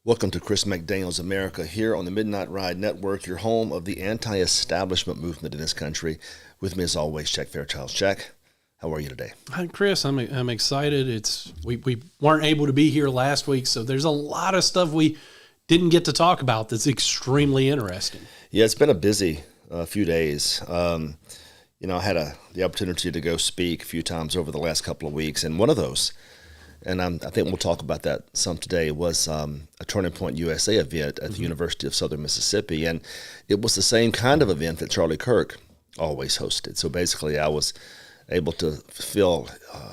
Welcome to Chris McDaniel's America here on the Midnight Ride Network, your home of the anti-establishment movement in this country. With me as always, Jack Fairchild. Jack, how are you today? Hi, Chris. I'm excited. We weren't able to be here last week, so there's a lot of stuff we didn't get to talk about that's extremely interesting. Yeah, it's been a busy few days. I had the opportunity to go speak a few times over the last couple of weeks, and one of those, and I think we'll talk about that some today, was a Turning Point USA event at the University of Southern Mississippi. And it was the same kind of event that Charlie Kirk always hosted. So basically I was able to fill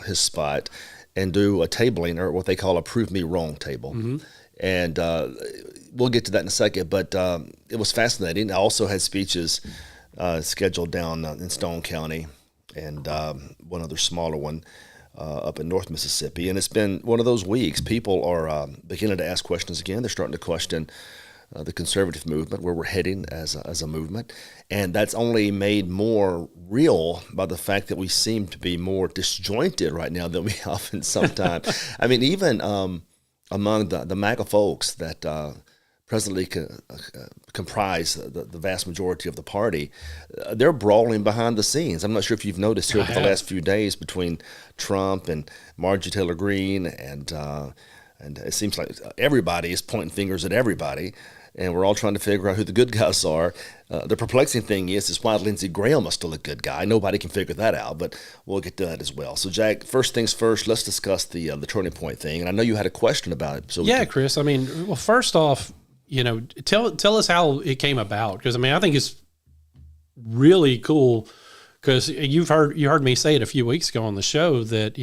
his spot and do a tabling, or what they call a Prove Me Wrong table. And we'll get to that in a second, but it was fascinating. I also had speeches scheduled down in Stone County and one other smaller one up in North Mississippi. And it's been one of those weeks. People are beginning to ask questions again. They're starting to question the conservative movement, where we're heading as a movement. And that's only made more real by the fact that we seem to be more disjointed right now than we often sometimes. I mean, even among the MAGA folks that presently comprise the vast majority of the party, they're brawling behind the scenes. I'm not sure if you've noticed here over the last few days between Trump and Marjorie Taylor Greene, and it seems like everybody is pointing fingers at everybody, and we're all trying to figure out who the good guys are. The perplexing thing is why Lindsey Graham is still a good guy. Nobody can figure that out, but we'll get to that as well. So, Jack, first things first, let's discuss the Turning Point thing. And I know you had a question about it. So Chris. I mean, well, first off, tell us how it came about, because I think it's really cool. Because you heard me say it a few weeks ago on the show that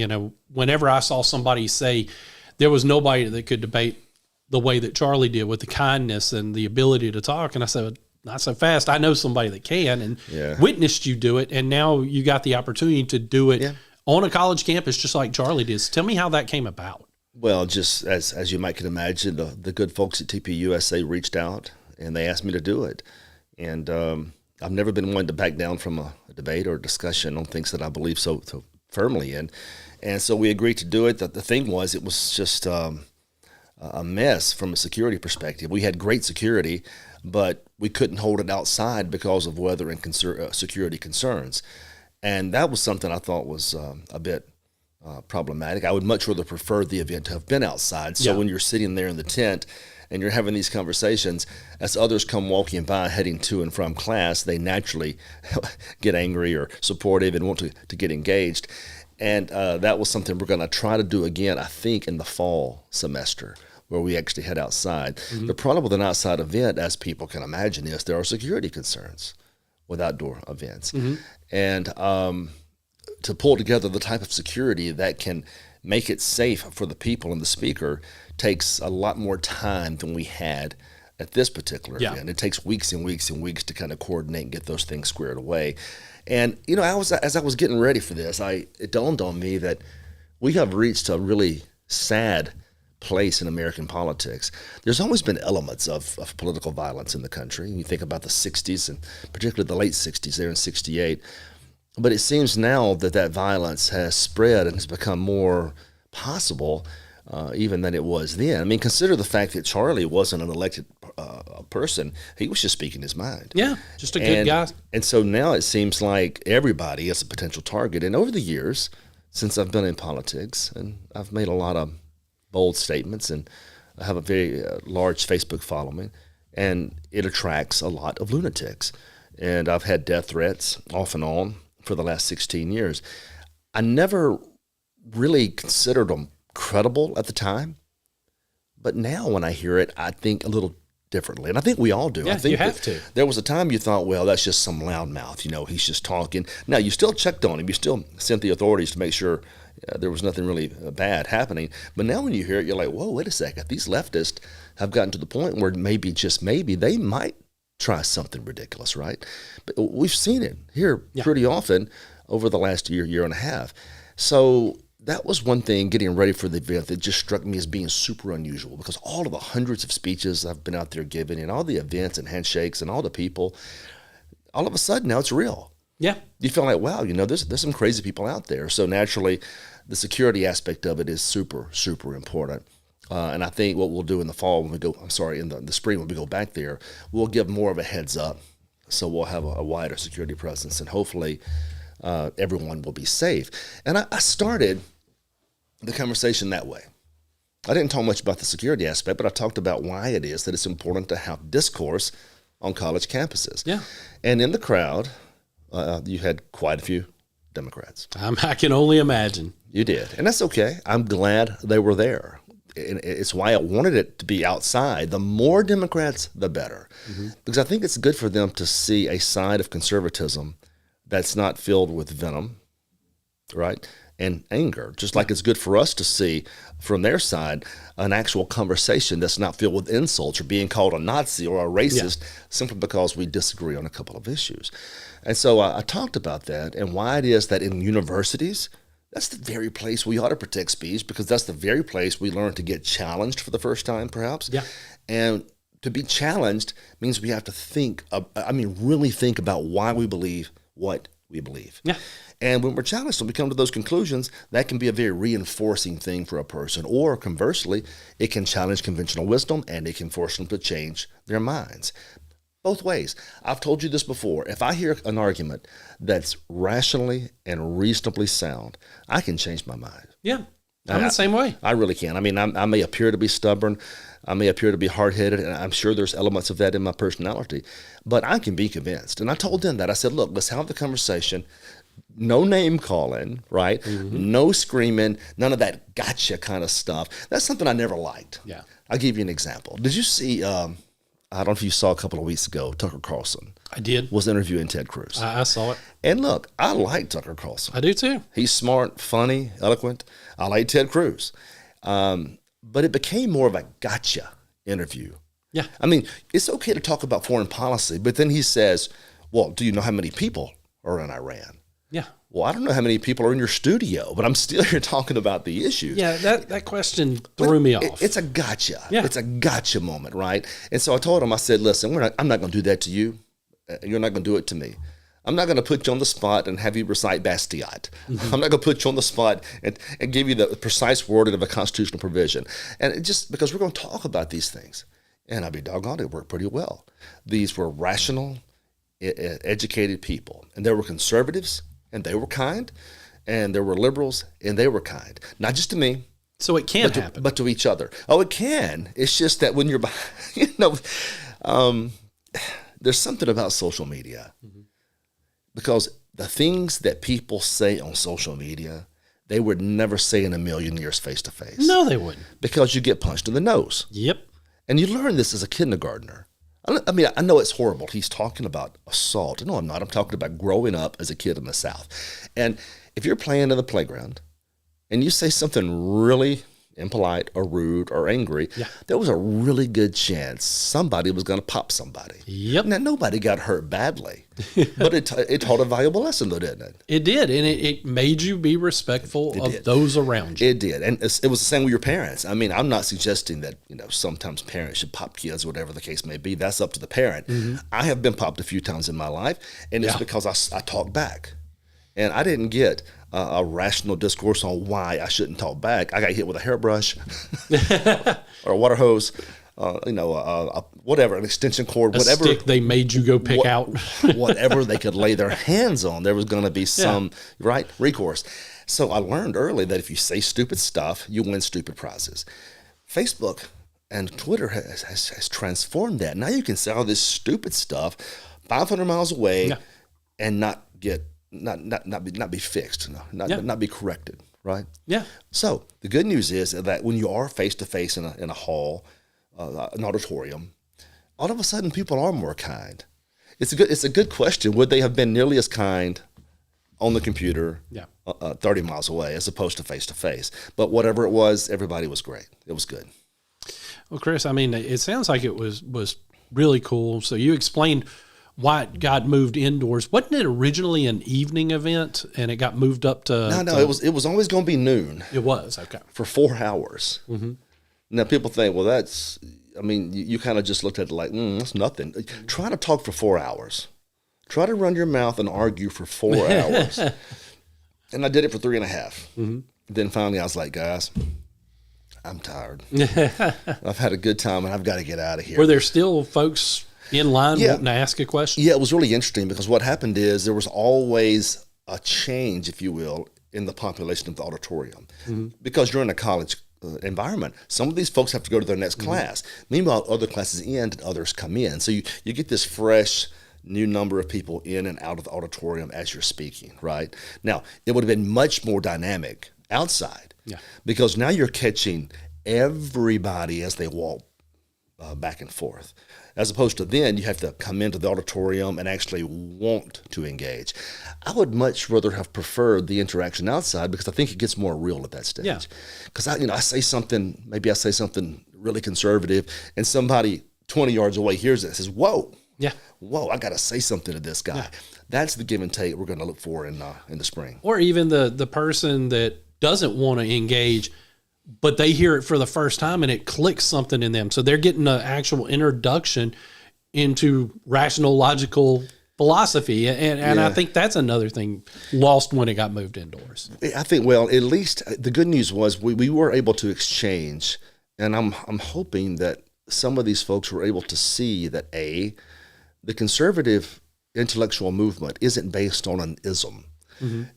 whenever I saw somebody say there was nobody that could debate the way that Charlie did, with the kindness and the ability to talk, and I said, not so fast. I know somebody that can, and witnessed you do it, and now you got the opportunity to do it on a college campus just like Charlie did. So tell me how that came about. Well, just as you might can imagine, the good folks at TPUSA reached out, and they asked me to do it. And I've never been one to back down from a debate or a discussion on things that I believe so firmly in. And so we agreed to do it. The thing was, it was just a mess from a security perspective. We had great security, but we couldn't hold it outside because of weather and security concerns. And that was something I thought was a bit problematic. I would much rather prefer the event to have been outside. So when you're sitting there in the tent and you're having these conversations, as others come walking by heading to and from class, they naturally get angry or supportive and want to get engaged. And that was something we're going to try to do again, I think, in the fall semester, where we actually head outside. The problem with an outside event, as people can imagine, is there are security concerns with outdoor events. And to pull together the type of security that can make it safe for the people and the speaker takes a lot more time than we had at this particular event. It takes weeks and weeks and weeks to kind of coordinate and get those things squared away. And, as I was getting ready for this, it dawned on me that we have reached a really sad place in American politics. There's always been elements of political violence in the country. You think about the 60s, and particularly the late 60s there in 68. But it seems now that violence has spread and has become more possible even than it was then. I mean, consider the fact that Charlie wasn't an elected person. He was just speaking his mind. Yeah, just a good guy. And so now it seems like everybody is a potential target. And over the years, since I've been in politics, and I've made a lot of bold statements, and I have a very large Facebook following, and it attracts a lot of lunatics. And I've had death threats off and on for the last 16 years. I never really considered them credible at the time, but now when I hear it, I think a little differently, and I think we all do. Yeah, I think you have to. There was a time you thought, well, that's just some loudmouth, he's just talking. Now, you still checked on him, you still sent the authorities to make sure there was nothing really bad happening, but now when you hear it, you're like, whoa, wait a second, these leftists have gotten to the point where maybe, just maybe, they might try something ridiculous, right? But we've seen it here pretty often over the last year and a half. So that was one thing, getting ready for the event, that just struck me as being super unusual, because all of the hundreds of speeches I've been out there giving, and all the events and handshakes and all the people, all of a sudden now it's real. Yeah. You feel like, wow, there's some crazy people out there. So naturally, the security aspect of it is super, super important. And I think what we'll do in the fall when we go, in the spring when we go back there, we'll give more of a heads up. So we'll have a wider security presence, and hopefully everyone will be safe. And I started the conversation that way. I didn't talk much about the security aspect, but I talked about why it is that it's important to have discourse on college campuses. Yeah. And in the crowd, you had quite a few Democrats. I can only imagine. You did. And that's okay. I'm glad they were there. And it's why I wanted it to be outside. The more Democrats, the better. Because I think it's good for them to see a side of conservatism that's not filled with venom, right, and anger. Just like it's good for us to see from their side an actual conversation that's not filled with insults or being called a Nazi or a racist simply because we disagree on a couple of issues. And so I talked about that and why it is that in universities, that's the very place we ought to protect speech, because that's the very place we learn to get challenged for the first time, perhaps. Yeah. And to be challenged means we have to think, really think about why we believe what we believe. Yeah. And when we're challenged and we come to those conclusions, that can be a very reinforcing thing for a person. Or conversely, it can challenge conventional wisdom and it can force them to change their minds. Both ways. I've told you this before. If I hear an argument that's rationally and reasonably sound, I can change my mind. Yeah. I'm the same way. I really can. I mean, I may appear to be stubborn. I may appear to be hard-headed, and I'm sure there's elements of that in my personality, but I can be convinced. And I told them that. I said, look, let's have the conversation. No name calling, right? No screaming, none of that gotcha kind of stuff. That's something I never liked. Yeah. I'll give you an example. Did you see, I don't know if you saw a couple of weeks ago, Tucker Carlson I did. was interviewing Ted Cruz. I saw it. And look, I like Tucker Carlson. I do too. He's smart, funny, eloquent. I like Ted Cruz. But it became more of a gotcha interview. Yeah. I mean, it's okay to talk about foreign policy, but then he says, well, do you know how many people are in Iran? Yeah. Well, I don't know how many people are in your studio, but I'm still here talking about the issues. Yeah, that question threw me off. It's a gotcha. Yeah. It's a gotcha moment, right? And so I told him, I said, listen, I'm not going to do that to you. You're not going to do it to me. I'm not going to put you on the spot and have you recite Bastiat. I'm not going to put you on the spot and give you the precise wording of a constitutional provision. And it just because we're going to talk about these things. And I'll be doggone, it worked pretty well. These were rational, educated people. And there were conservatives, and they were kind. And there were liberals, and they were kind. Not just to me. So it can happen. But to each other. Oh, it can. It's just that when you're, there's something about social media. Because the things that people say on social media, they would never say in a million years face to face. No, they wouldn't. Because you get punched in the nose. Yep. And you learn this as a kindergartner. I mean, I know it's horrible. He's talking about assault. No, I'm not. I'm talking about growing up as a kid in the South. And if you're playing in the playground and you say something really impolite or rude or angry, there was a really good chance somebody was going to pop somebody. Yep. Now, nobody got hurt badly, but it taught a valuable lesson, though, didn't it? It did, and it made you be respectful of those around you. It did, and it was the same with your parents. I mean, I'm not suggesting that sometimes parents should pop kids, whatever the case may be. That's up to the parent. I have been popped a few times in my life, and it's because I talk back, and I didn't get a rational discourse on why I shouldn't talk back. I got hit with a hairbrush or a water hose, whatever, an extension cord, whatever stick they made you go pick out. Whatever they could lay their hands on, there was going to be some recourse. So I learned early that if you say stupid stuff, you win stupid prizes. Facebook and Twitter has transformed that. Now you can say all this stupid stuff 500 miles away and not be fixed, not be corrected, right? Yeah. So the good news is that when you are face to face in a hall, an auditorium, all of a sudden people are more kind. It's a good question. Would they have been nearly as kind on the computer, 30 miles away, as opposed to face? But whatever it was, everybody was great. It was good. Well, Chris, I mean, it sounds like it was really cool. So you explained why it got moved indoors. Wasn't it originally an evening event and it got moved up to? No, it was always going to be noon. It was, okay. For 4 hours. Mm-hmm. Now people think, well, you kind of just looked at it like, that's nothing. Try to talk for 4 hours. Try to run your mouth and argue for 4 hours. And I did it for 3.5. Mm-hmm. Then finally I was like, guys, I'm tired. I've had a good time, and I've got to get out of here. Were there still folks in line Yeah. wanting to ask a question? Yeah, it was really interesting because what happened is there was always a change, if you will, in the population of the auditorium. Because you're in a college environment. Some of these folks have to go to their next class. Meanwhile, other classes end and others come in. So you get this fresh new number of people in and out of the auditorium as you're speaking, right? Now, it would have been much more dynamic outside because now you're catching everybody as they walk back and forth. As opposed to then, you have to come into the auditorium and actually want to engage. I would much rather have preferred the interaction outside because I think it gets more real at that stage. Because I say something, maybe I say something really conservative, and somebody 20 yards away hears it and says, "Whoa, whoa, I got to say something to this guy." That's the give and take we're going to look for in the spring. Or even the person that doesn't want to engage, but they hear it for the first time and it clicks something in them. So they're getting an actual introduction into rational, logical philosophy. And I think that's another thing lost when it got moved indoors. I think, well, at least the good news was we were able to exchange. And I'm hoping that some of these folks were able to see that, the conservative intellectual movement isn't based on an ism.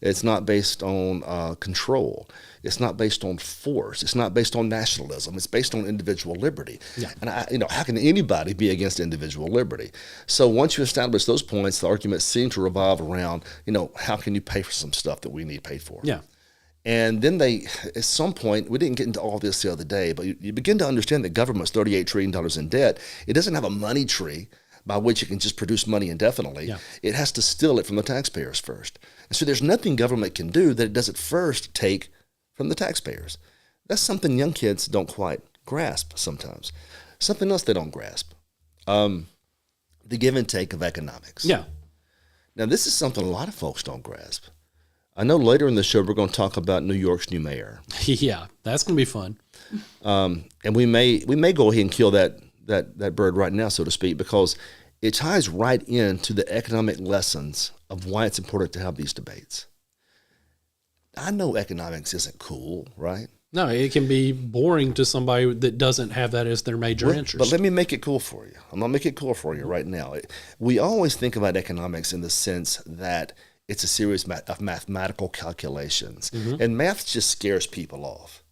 It's not based on control. It's not based on force. It's not based on nationalism. It's based on individual liberty. And how can anybody be against individual liberty? So once you establish those points, the arguments seem to revolve around, how can you pay for some stuff that we need paid for? And then at some point, we didn't get into all this the other day, but you begin to understand that government's $38 trillion in debt. It doesn't have a money tree by which it can just produce money indefinitely. It has to steal it from the taxpayers first. And so there's nothing government can do that it doesn't first take from the taxpayers. That's something young kids don't quite grasp sometimes. Something else they don't grasp. The give and take of economics. Now, this is something a lot of folks don't grasp. I know later in the show we're going to talk about New York's new mayor. That's going to be fun. And we may go ahead and kill that bird right now, so to speak, because it ties right into the economic lessons of why it's important to have these debates. I know economics isn't cool, right? No, it can be boring to somebody that doesn't have that as their major interest. But let me make it cool for you. I'm going to make it cool for you right now. We always think about economics in the sense that it's a series of mathematical calculations, and math just scares people off.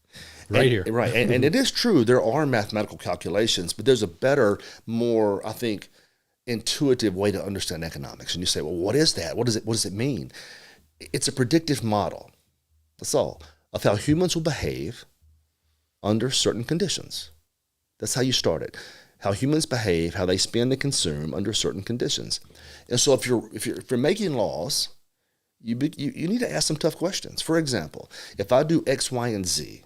Right. And it is true, there are mathematical calculations, but there's a better, more, I think, intuitive way to understand economics. And you say, well, what is that? What does it mean? It's a predictive model, that's all, of how humans will behave under certain conditions. That's how you start it. How humans behave, how they spend and consume under certain conditions. And so if you're making laws, you need to ask some tough questions. For example, if I do X, Y, and Z,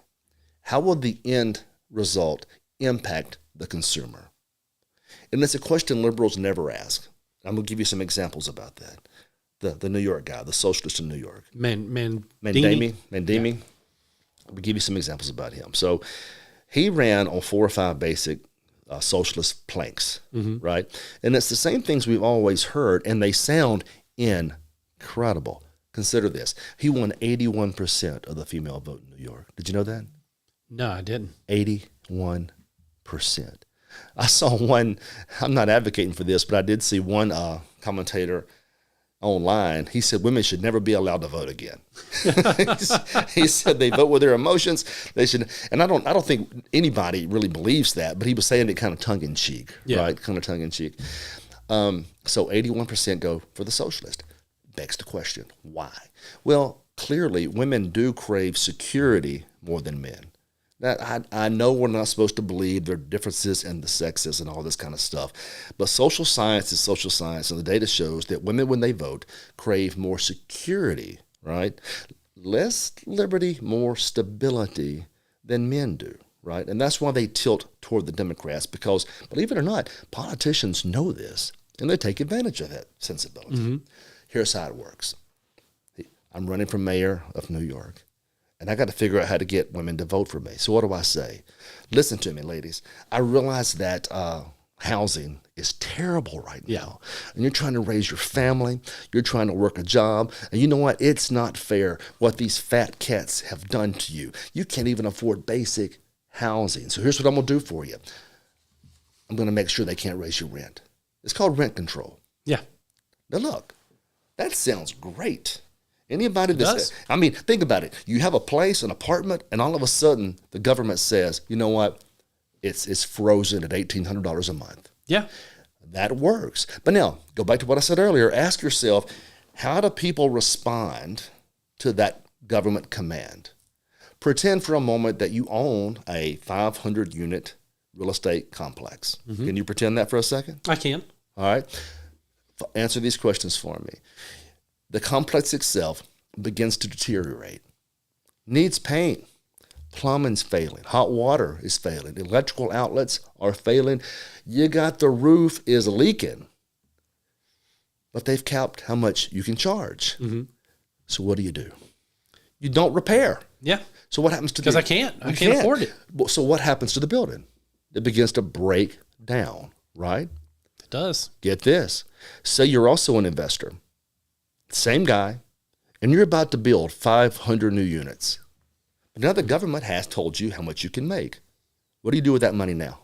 how will the end result impact the consumer? And it's a question liberals never ask. I'm going to give you some examples about that. The New York guy, the socialist in New York. Mandimi. I'll give you some examples about him. So he ran on 4 or 5 basic socialist planks, right? And it's the same things we've always heard, and they sound incredible. Consider this. He won 81% of the female vote in New York. Did you know that? No, I didn't. 81%. I saw one, I'm not advocating for this, but I did see one commentator online. He said women should never be allowed to vote again. He said they vote with their emotions. They should, and I don't think anybody really believes that, but he was saying it kind of tongue in cheek, right? Kind of tongue in cheek. So 81% go for the socialist. Begs the question, why? Well, clearly women do crave security more than men. That I know we're not supposed to believe there are differences in the sexes and all this kind of stuff, but social science is social science, and the data shows that women, when they vote, crave more security, right? Less liberty, more stability than men do, right? And that's why they tilt toward the Democrats, because, believe it or not, politicians know this, and they take advantage of that sensibility. Here's how it works. I'm running for mayor of New York, and I got to figure out how to get women to vote for me. So what do I say? Listen to me, ladies. I realize that housing is terrible right now, and you're trying to raise your family. You're trying to work a job, and you know what? It's not fair what these fat cats have done to you. You can't even afford basic housing. So here's what I'm going to do for you. I'm going to make sure they can't raise your rent. It's called rent control. Yeah. Now look, that sounds great. Anybody It does. I mean, think about it. You have a place, an apartment, and all of a sudden the government says, you know what? It's frozen at $1,800 a month. Yeah. That works. But now, go back to what I said earlier. Ask yourself, how do people respond to that government command? Pretend for a moment that you own a 500-unit real estate complex. Mm-hmm. Can you pretend that for a second? I can. All right. Answer these questions for me. The complex itself begins to deteriorate. Needs paint. Plumbing's failing. Hot water is failing. Electrical outlets are failing. You got the roof is leaking. But they've capped how much you can charge. Mm-hmm. So what do? You don't repair. Yeah. So what happens to because I can't afford it. So what happens to the building? It begins to break down, right? It does. Get this. Say you're also an investor. Same guy, and you're about to build 500 new units. But now the government has told you how much you can make. What do you do with that money now?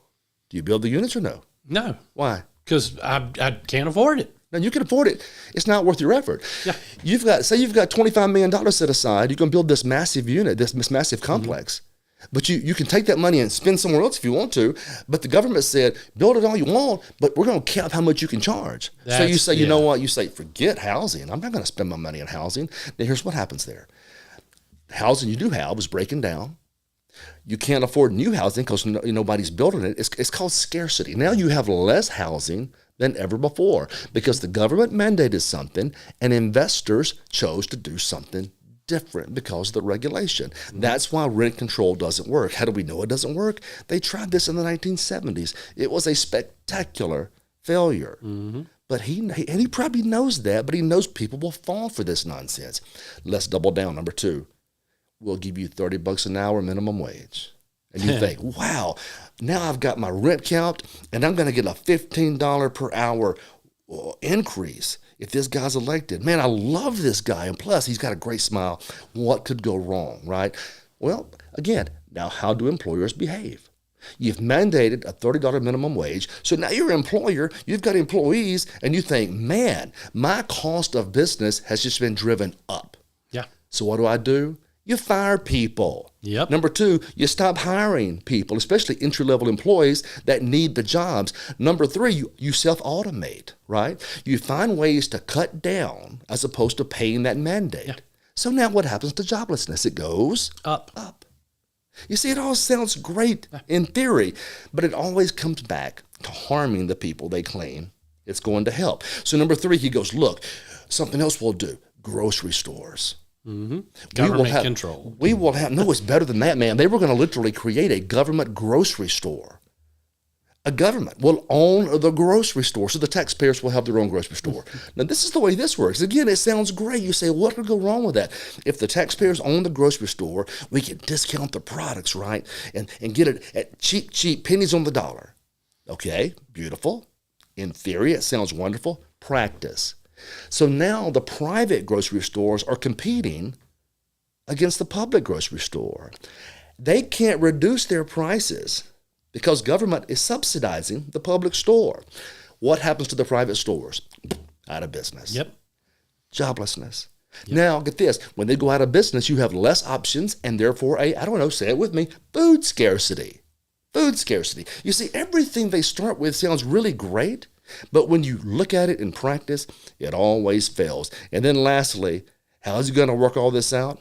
Do you build the units or no? No. Why? Because I can't afford it. No, you can afford it. It's not worth your effort. Yeah. You've got $25 million set aside. You can build this massive unit, this massive complex. Mm-hmm. But you can take that money and spend somewhere else if you want to. But the government said, build it all you want, but we're going to cap how much you can charge. So you say, you know what? You say, forget housing. I'm not going to spend my money on housing. Now, here's what happens there. The housing you do have is breaking down. You can't afford new housing because nobody's building it. It's called scarcity. Now you have less housing than ever before because the government mandated something and investors chose to do something different because of the regulation. Mm-hmm. That's why rent control doesn't work. How do we know it doesn't work? They tried this in the 1970s. It was a spectacular failure. Mm-hmm. But he probably knows that, but he knows people will fall for this nonsense. Let's double down. Number 2, we'll give you $30 an hour minimum wage. And you think, wow, now I've got my rent capped and I'm going to get a $15 per hour increase if this guy's elected. Man, I love this guy. And plus, he's got a great smile. What could go wrong, right? Well, again, now how do employers behave? You've mandated a $30 minimum wage. So now you're an employer, you've got employees, and you think, man, my cost of business has just been driven up. Yeah. So what do? You fire people. Yep. Number 2, you stop hiring people, especially entry-level employees that need the jobs. Number 3, you self-automate, right? You find ways to cut down as opposed to paying that mandate. Yeah. So now what happens to joblessness? It goes up. You see, it all sounds great in theory, but it always comes back to harming the people they claim it's going to help. So number 3, he goes, look, something else we'll do, grocery stores. Mm-hmm. Government control. We will have, no, it's better than that, man. They were going to literally create a government grocery store. A government will own the grocery store, so the taxpayers will have their own grocery store. Now, this is the way this works. Again, it sounds great. You say, what could go wrong with that? If the taxpayers own the grocery store, we can discount the products, right? And get it at cheap pennies on the dollar. Okay, beautiful. In theory, it sounds wonderful. Practice. So now the private grocery stores are competing against the public grocery store. They can't reduce their prices because government is subsidizing the public store. What happens to the private stores? Out of business. Yep. Joblessness. Yep. Now, get this. When they go out of business, you have less options and therefore say it with me, food scarcity. Food scarcity. You see, everything they start with sounds really great, but when you look at it in practice, it always fails. And then lastly, how's he going to work all this out?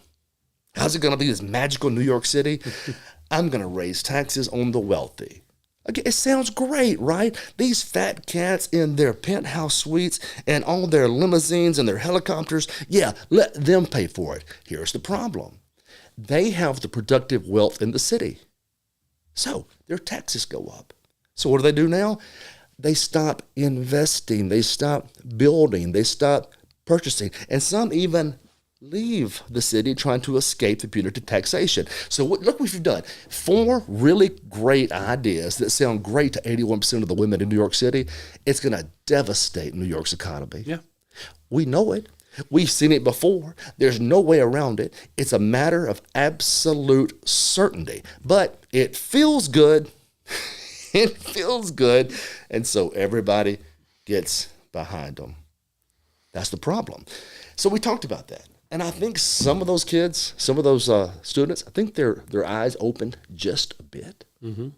How's it going to be this magical New York City? I'm going to raise taxes on the wealthy. Okay, it sounds great, right? These fat cats in their penthouse suites and all their limousines and their helicopters, yeah, let them pay for it. Here's the problem. They have the productive wealth in the city. So their taxes go up. So what do now? They stop investing, they stop building, they stop purchasing, and some even leave the city trying to escape the punitive taxation. So look what you've done. 4 really great ideas that sound great to 81% of the women in New York City. It's going to devastate New York's economy. Yeah. We know it. We've seen it before. There's no way around it. It's a matter of absolute certainty. But it feels good. It feels good. And so everybody gets behind them. That's the problem. So we talked about that. And I think some of those kids, some of those students, I think their eyes opened just a bit. Mm-hmm.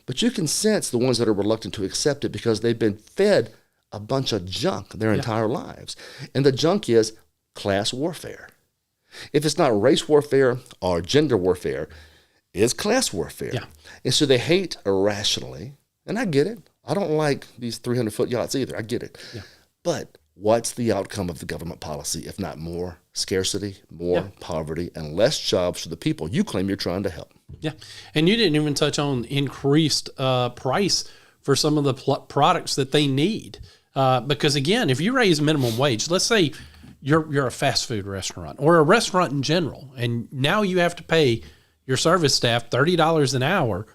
But you can sense the ones that are reluctant to accept it because they've been fed a bunch of junk their entire lives. And the junk is class warfare. If it's not race warfare or gender warfare, it's class warfare. Yeah. And so they hate irrationally. And I get it. I don't like these 300-foot yachts either. I get it. Yeah. But what's the outcome of the government policy if not more scarcity, more poverty, and less jobs for the people you claim you're trying to help? Yeah. And you didn't even touch on increased price for some of the products that they need. Because, again, if you raise minimum wage, let's say you're a fast food restaurant or a restaurant in general, and now you have to pay your service staff $30 an hour.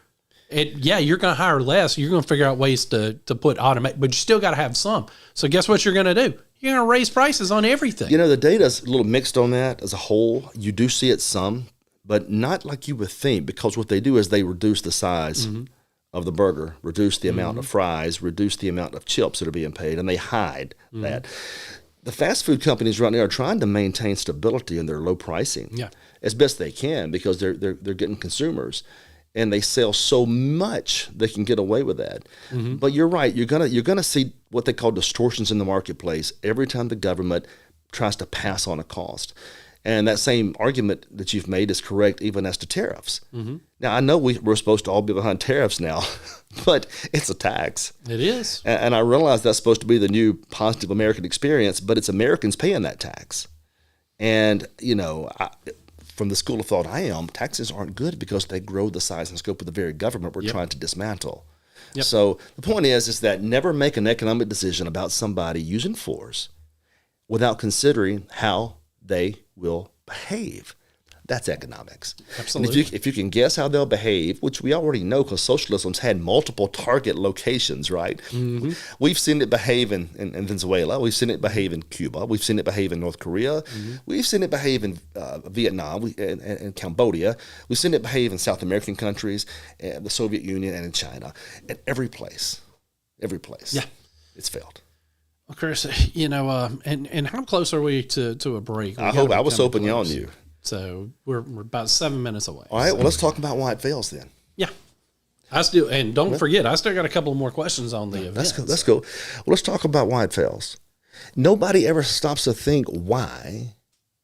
You're going to hire less. You're going to figure out ways to put automate, but you still got to have some. So guess what you're going to do? You're going to raise prices on everything. The data's a little mixed on that as a whole. You do see it some, but not like you would think, because what they do is they reduce the size of the burger, reduce the amount of fries, reduce the amount of chips that are being paid, and they hide that. The fast food companies right now are trying to maintain stability in their low pricing as best they can because they're getting consumers. And they sell so much they can get away with that. Mm-hmm. But you're right. You're gonna see what they call distortions in the marketplace every time the government tries to pass on a cost. And that same argument that you've made is correct even as to tariffs. Mm-hmm. Now, I know we're supposed to all be behind tariffs now, but it's a tax. It is. And I realize that's supposed to be the new positive American experience, but it's Americans paying that tax. And, from the school of thought I am, taxes aren't good because they grow the size and scope of the very government we're trying to dismantle. Yep. So the point is that never make an economic decision about somebody using force without considering how they will behave. That's economics. Absolutely. And if you can guess how they'll behave, which we already know because socialism's had multiple target locations, right? Mm-hmm. We've seen it behave in Venezuela. We've seen it behave in Cuba. We've seen it behave in North Korea. Mm-hmm. We've seen it behave in Vietnam and Cambodia. We've seen it behave in South American countries, the Soviet Union, and in China. At every place, it's failed. Well, Chris, and how close are we to a break? I was hoping on you. So we're about 7 minutes away. All right, well, let's talk about why it fails then. Yeah. And don't forget, I still got a couple more questions on the event. Let's go. Well, let's talk about why it fails. Nobody ever stops to think why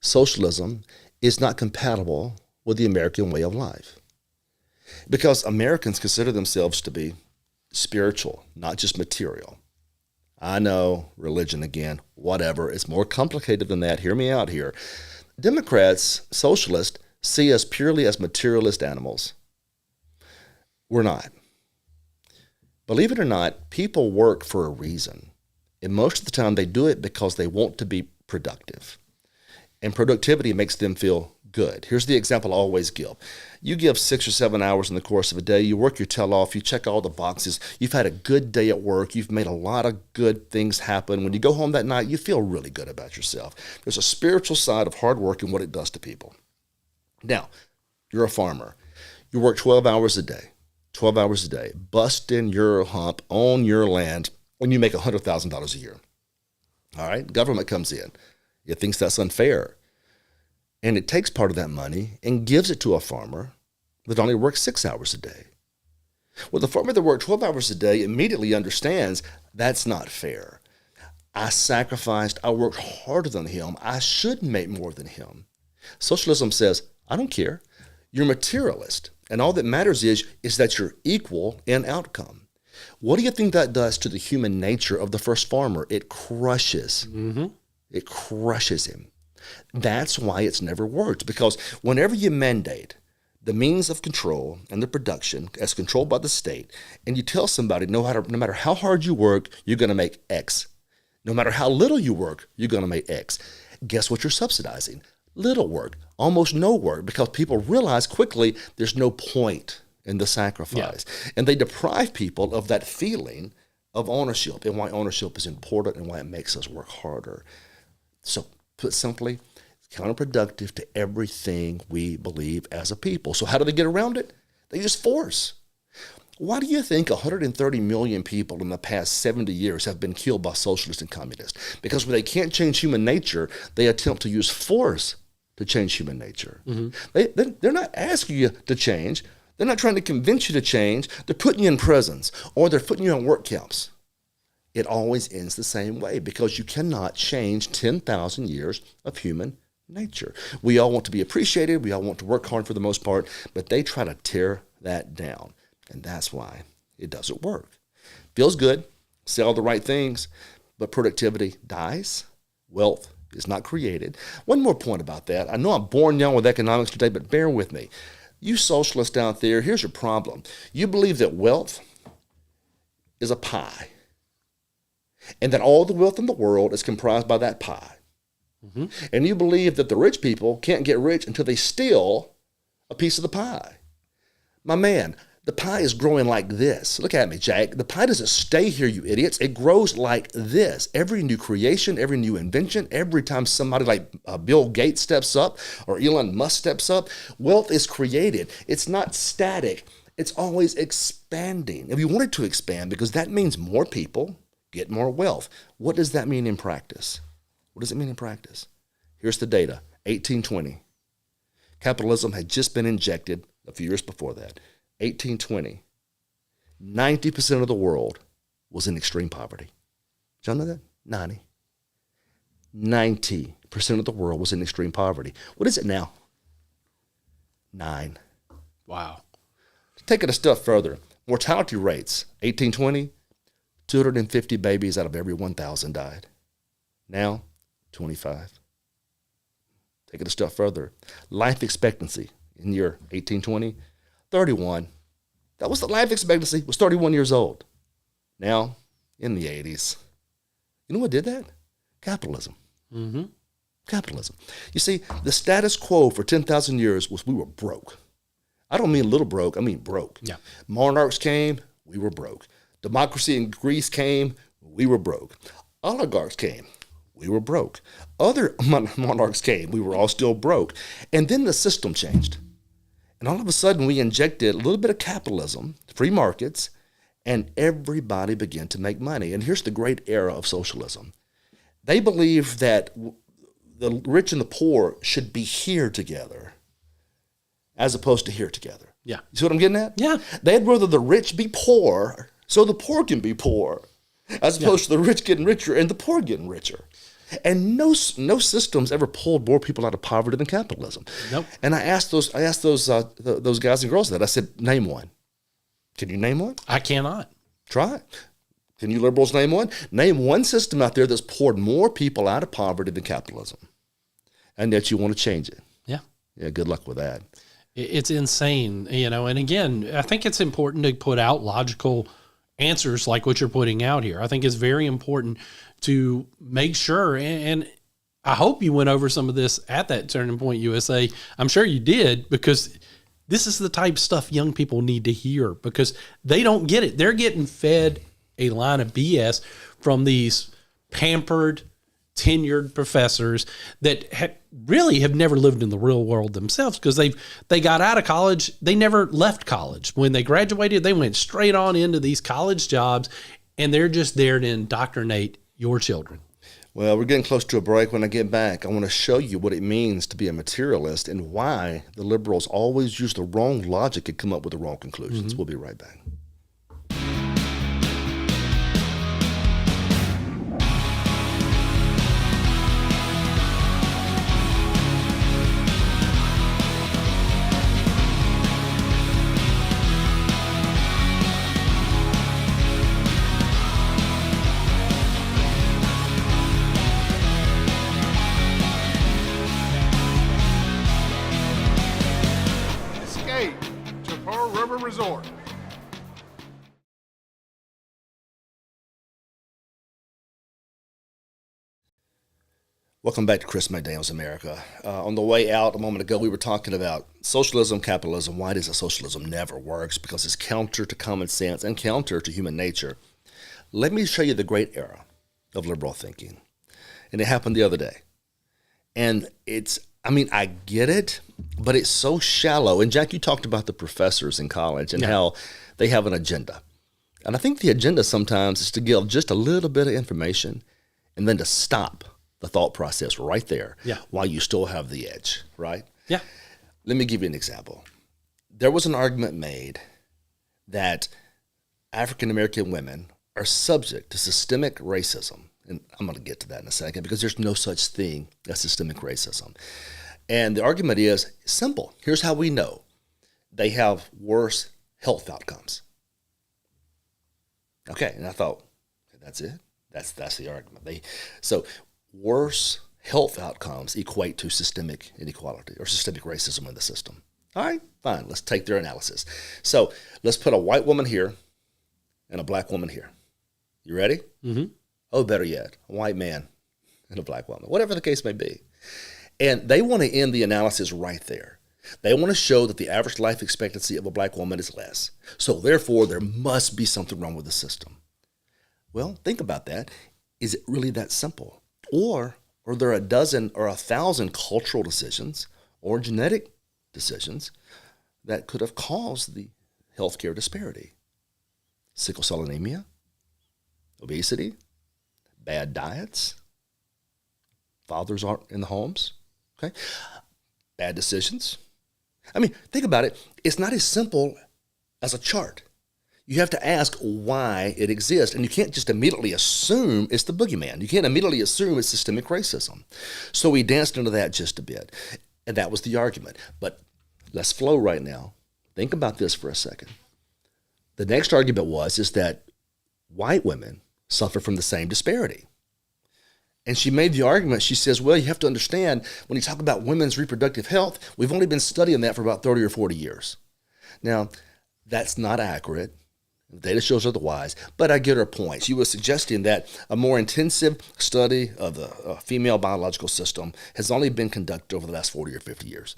socialism is not compatible with the American way of life. Because Americans consider themselves to be spiritual, not just material. I know, religion again, whatever. It's more complicated than that. Hear me out here. Democrats, socialists, see us purely as materialist animals. We're not. Believe it or not, people work for a reason. And most of the time they do it because they want to be productive. And productivity makes them feel good. Here's the example I always give. You give 6 or 7 hours in the course of a day, you work your tail off, you check all the boxes, you've had a good day at work, you've made a lot of good things happen. When you go home that night, you feel really good about yourself. There's a spiritual side of hard work and what it does to people. Now, you're a farmer. You work 12 hours a day, busting your hump on your land when you make $100,000 a year. All right, government comes in. It thinks that's unfair. And it takes part of that money and gives it to a farmer that only works 6 hours a day. Well, the farmer that worked 12 hours a day immediately understands that's not fair. I sacrificed, I worked harder than him. I should make more than him. Socialism says, I don't care. You're a materialist. And all that matters is that you're equal in outcome. What do you think that does to the human nature of the first farmer? It crushes. Mm-hmm. It crushes him. That's why it's never worked, because whenever you mandate the means of control and the production as controlled by the state, and you tell somebody no matter how hard you work, you're going to make X. No matter how little you work, you're going to make X. Guess what you're subsidizing? Little work, almost no work, because people realize quickly there's no point in the sacrifice. Yeah. And they deprive people of that feeling of ownership and why ownership is important and why it makes us work harder. So Put simply, it's counterproductive to everything we believe as a people. So how do they get around it? They use force. Why do you think 130 million people in the past 70 years have been killed by socialists and communists? Because when they can't change human nature, they attempt to use force to change human nature. They're not asking you to change. They're not trying to convince you to change. They're putting you in prisons or they're putting you on work camps. It always ends the same way because you cannot change 10,000 years of human nature. We all want to be appreciated. We all want to work hard for the most part, but they try to tear that down. And that's why it doesn't work. Feels good, sell the right things, but productivity dies. Wealth is not created. One more point about that. I know I'm boring y'all with economics today, but bear with me. You socialists out there, here's your problem. You believe that wealth is a pie, and that all the wealth in the world is comprised by that pie. And you believe that the rich people can't get rich until they steal a piece of the pie. My man, the pie is growing like this. Look at me, Jack. The pie doesn't stay here, you idiots. It grows like this. Every new creation, every new invention, every time somebody like Bill Gates steps up or Elon Musk steps up, wealth is created. It's not static. It's always expanding. And we want it to expand because that means more people get more wealth. What does that mean in practice? What does it mean in practice? Here's the data. 1820. Capitalism had just been injected a few years before that. 1820. 90% of the world was in extreme poverty. Did y'all know that? 90% of the world was in extreme poverty. What is it now? 9. Wow. Take it a step further. Mortality rates. 1820, 250 babies out of every 1,000 died. Now, 25. Take it a step further. Life expectancy in year 1820, 31. That was the life expectancy, was 31 years old. Now, in the 80s. You know what did that? Capitalism. Capitalism. You see, the status quo for 10,000 years was we were broke. I don't mean little broke, I mean broke. Yeah. Monarchs came, we were broke. Democracy in Greece came, we were broke. Oligarchs came, we were broke. Other monarchs came, we were all still broke. And then the system changed. And all of a sudden we injected a little bit of capitalism, free markets, and everybody began to make money. And here's the great era of socialism. They believe that the rich and the poor should be here together as opposed to here together. Yeah. You see what I'm getting at? Yeah. They'd rather the rich be poor so the poor can be poor as opposed to the rich getting richer and the poor getting richer. And no systems ever pulled more people out of poverty than capitalism. Nope. And I asked those guys and girls that. I said, name one. Can you name one? I cannot. Try it. Can you liberals name one? Name one system out there that's poured more people out of poverty than capitalism, and yet you want to change it. Yeah. Yeah. Good luck with that. It's insane, you know. And again, I think it's important to put out logical answers like what you're putting out here. I think it's very important to make sure, and I hope you went over some of this at that Turning Point USA. I'm sure you did, because this is the type of stuff young people need to hear, because they don't get it. They're getting fed a line of BS from these pampered, tenured professors that really have never lived in the real world themselves, because they got out of college. They never left college. When they graduated, they went straight on into these college jobs, and they're just there to indoctrinate your children. Well, we're getting close to a break. When I get back, I want to show you what it means to be a materialist and why the liberals always use the wrong logic and come up with the wrong conclusions. We'll be right back. Resort. Welcome back to Chris McDaniel's America. On the way out a moment ago, we were talking about socialism, capitalism. Why does socialism never works? Because it's counter to common sense and counter to human nature. Let me show you the great era of liberal thinking. And it happened the other day. And I mean, I get it, but it's so shallow. And Jack, you talked about the professors in college and how they have an agenda. And I think the agenda sometimes is to give just a little bit of information and then to stop the thought process right there while you still have the edge, right? Yeah. Let me give you an example. There was an argument made that African-American women are subject to systemic racism. And I'm going to get to that in a second because there's no such thing as systemic racism. And the argument is simple. Here's how we know. They have worse health outcomes. Okay, and I thought, that's it? That's the argument. So worse health outcomes equate to systemic inequality or systemic racism in the system. All right, fine. Let's take their analysis. So let's put a white woman here and a black woman here. You ready? Mm-hmm. Oh, better yet, a white man and a black woman, whatever the case may be. And they want to end the analysis right there. They want to show that the average life expectancy of a black woman is less. So therefore, there must be something wrong with the system. Well, think about that. Is it really that simple? Or are there a dozen or 1,000 cultural decisions or genetic decisions that could have caused the healthcare disparity? Sickle cell anemia, obesity, bad diets, fathers aren't in the homes, okay? Bad decisions. I mean, think about it. It's not as simple as a chart. You have to ask why it exists, and you can't just immediately assume it's the boogeyman. You can't immediately assume it's systemic racism. So we danced into that just a bit, and that was the argument. But let's flow right now. Think about this for a second. The next argument is that white women suffer from the same disparity. And she made the argument, she says, well, you have to understand, when you talk about women's reproductive health, we've only been studying that for about 30 or 40 years. Now, that's not accurate. The data shows otherwise, but I get her point. She was suggesting that a more intensive study of the female biological system has only been conducted over the last 40 or 50 years.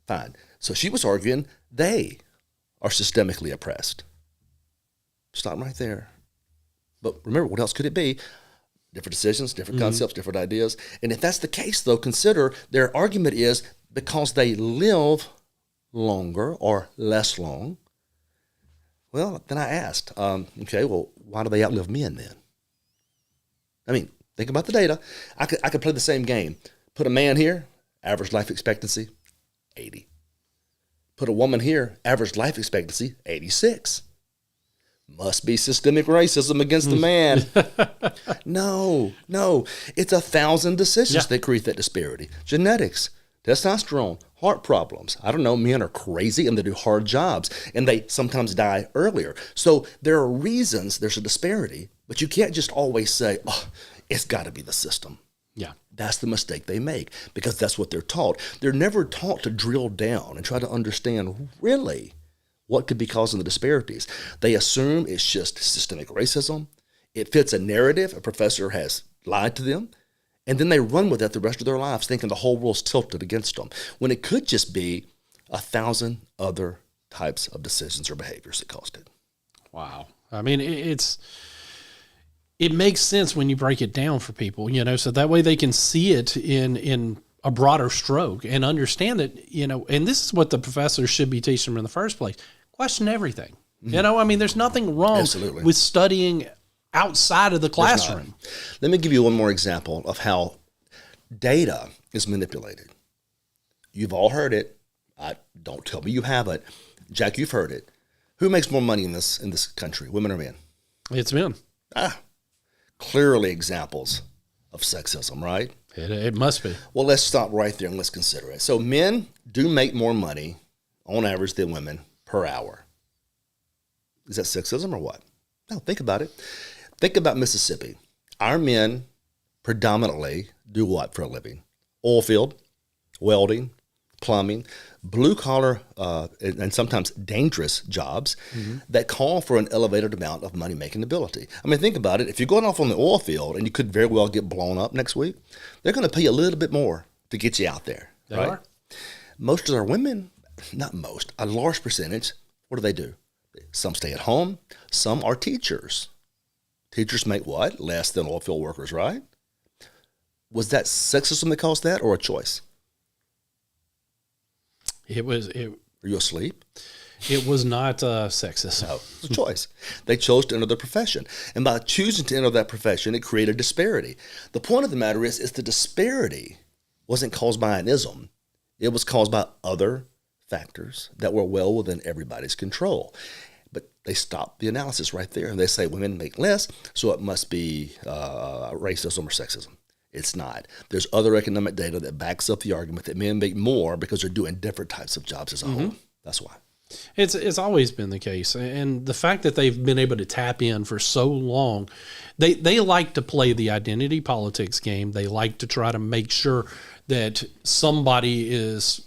Fine. So she was arguing they are systemically oppressed. Stop right there. But remember, what else could it be? Different decisions, different concepts, different ideas. And if that's the case, though, consider their argument is because they live longer or less long. Well, then I asked, okay, well, why do they outlive men then? I mean, think about the data. I could play the same game. Put a man here, average life expectancy, 80. Put a woman here, average life expectancy, 86. Must be systemic racism against the man. No. It's 1,000 decisions that create that disparity. Genetics, testosterone, heart problems. I don't know, men are crazy and they do hard jobs and they sometimes die earlier. So there are reasons there's a disparity, but you can't just always say, oh, it's got to be the system. Yeah. That's the mistake they make because that's what they're taught. They're never taught to drill down and try to understand really what could be causing the disparities. They assume it's just systemic racism. It fits a narrative. A professor has lied to them. And then they run with it the rest of their lives thinking the whole world's tilted against them, when it could just be 1,000 other types of decisions or behaviors that caused it. Wow. I mean, it makes sense when you break it down for people, so that way they can see it in a broader stroke and understand it, and this is what the professors should be teaching them in the first place. Question everything. I mean, there's nothing wrong with studying outside of the classroom. Let me give you one more example of how data is manipulated. You've all heard it. Don't tell me you haven't. Jack, you've heard it. Who makes more money in this country, women or men? It's men. Clearly examples of sexism, right? It must be. Well, let's stop right there and let's consider it. So men do make more money on average than women per hour. Is that sexism or what? No, think about it. Think about Mississippi. Our men predominantly do what for a living? Oil field, welding, plumbing, blue collar, and sometimes dangerous jobs that call for an elevated amount of money making ability. I mean, think about it. If you're going off on the oil field and you could very well get blown up next week, they're going to pay you a little bit more to get you out there. They right? are. Most of our women, not most, a large percentage, what do? Some stay at home. Some are teachers. Teachers make what? Less than oil field workers, right? Was that sexism that caused that, or a choice? It was. Are you asleep? It was not sexist. No, it's a choice. They chose to enter the profession. And by choosing to enter that profession, it created disparity. The point of the matter is the disparity wasn't caused by an ism. It was caused by other factors that were well within everybody's control. But they stop the analysis right there. And they say women make less, so it must be racism or sexism. It's not. There's other economic data that backs up the argument that men make more because they're doing different types of jobs as a whole. That's why. It's always been the case. And the fact that they've been able to tap in for so long, they like to play the identity politics game. They like to try to make sure that somebody is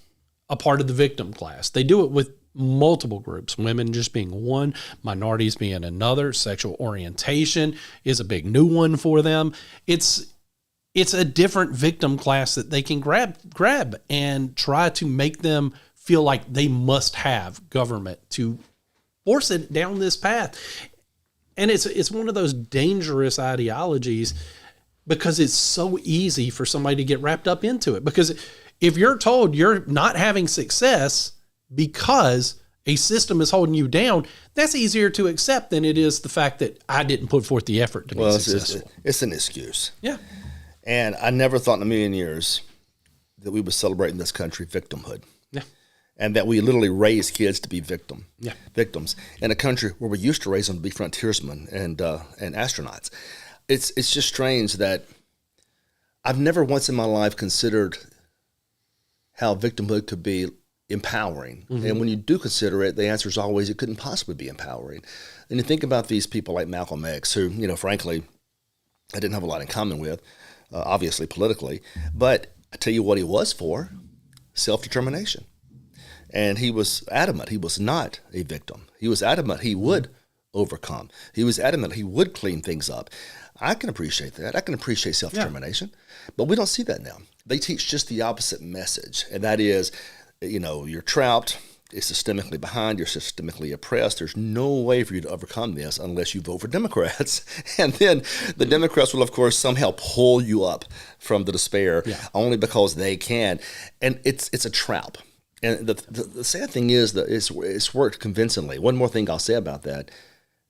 a part of the victim class. They do it with multiple groups, women just being one, minorities being another. Sexual orientation is a big new one for them. It's a different victim class that they can grab and try to make them feel like they must have government to force it down this path. And it's one of those dangerous ideologies because it's so easy for somebody to get wrapped up into it. Because if you're told you're not having success because a system is holding you down, that's easier to accept than it is the fact that I didn't put forth the effort to be successful. It's an excuse. Yeah. And I never thought in a million years that we would celebrate in this country victimhood. Yeah. And that we literally raise kids to be victims in a country where we used to raise them to be frontiersmen and astronauts. It's just strange that I've never once in my life considered how victimhood could be empowering. And when you do consider it, the answer is always it couldn't possibly be empowering. And you think about these people like Malcolm X, who, frankly, I didn't have a lot in common with, obviously politically, but I tell you what he was for, self-determination. And he was adamant he was not a victim. He was adamant he would overcome. He was adamant he would clean things up. I can appreciate that. I can appreciate self-determination. But we don't see that now. They teach just the opposite message. And that is, you're trapped, you're systemically behind, you're systemically oppressed. There's no way for you to overcome this unless you vote for Democrats. And then the Democrats will, of course, somehow pull you up from the despair only because they can. And it's a trap. And the sad thing is that it's worked convincingly. One more thing I'll say about that.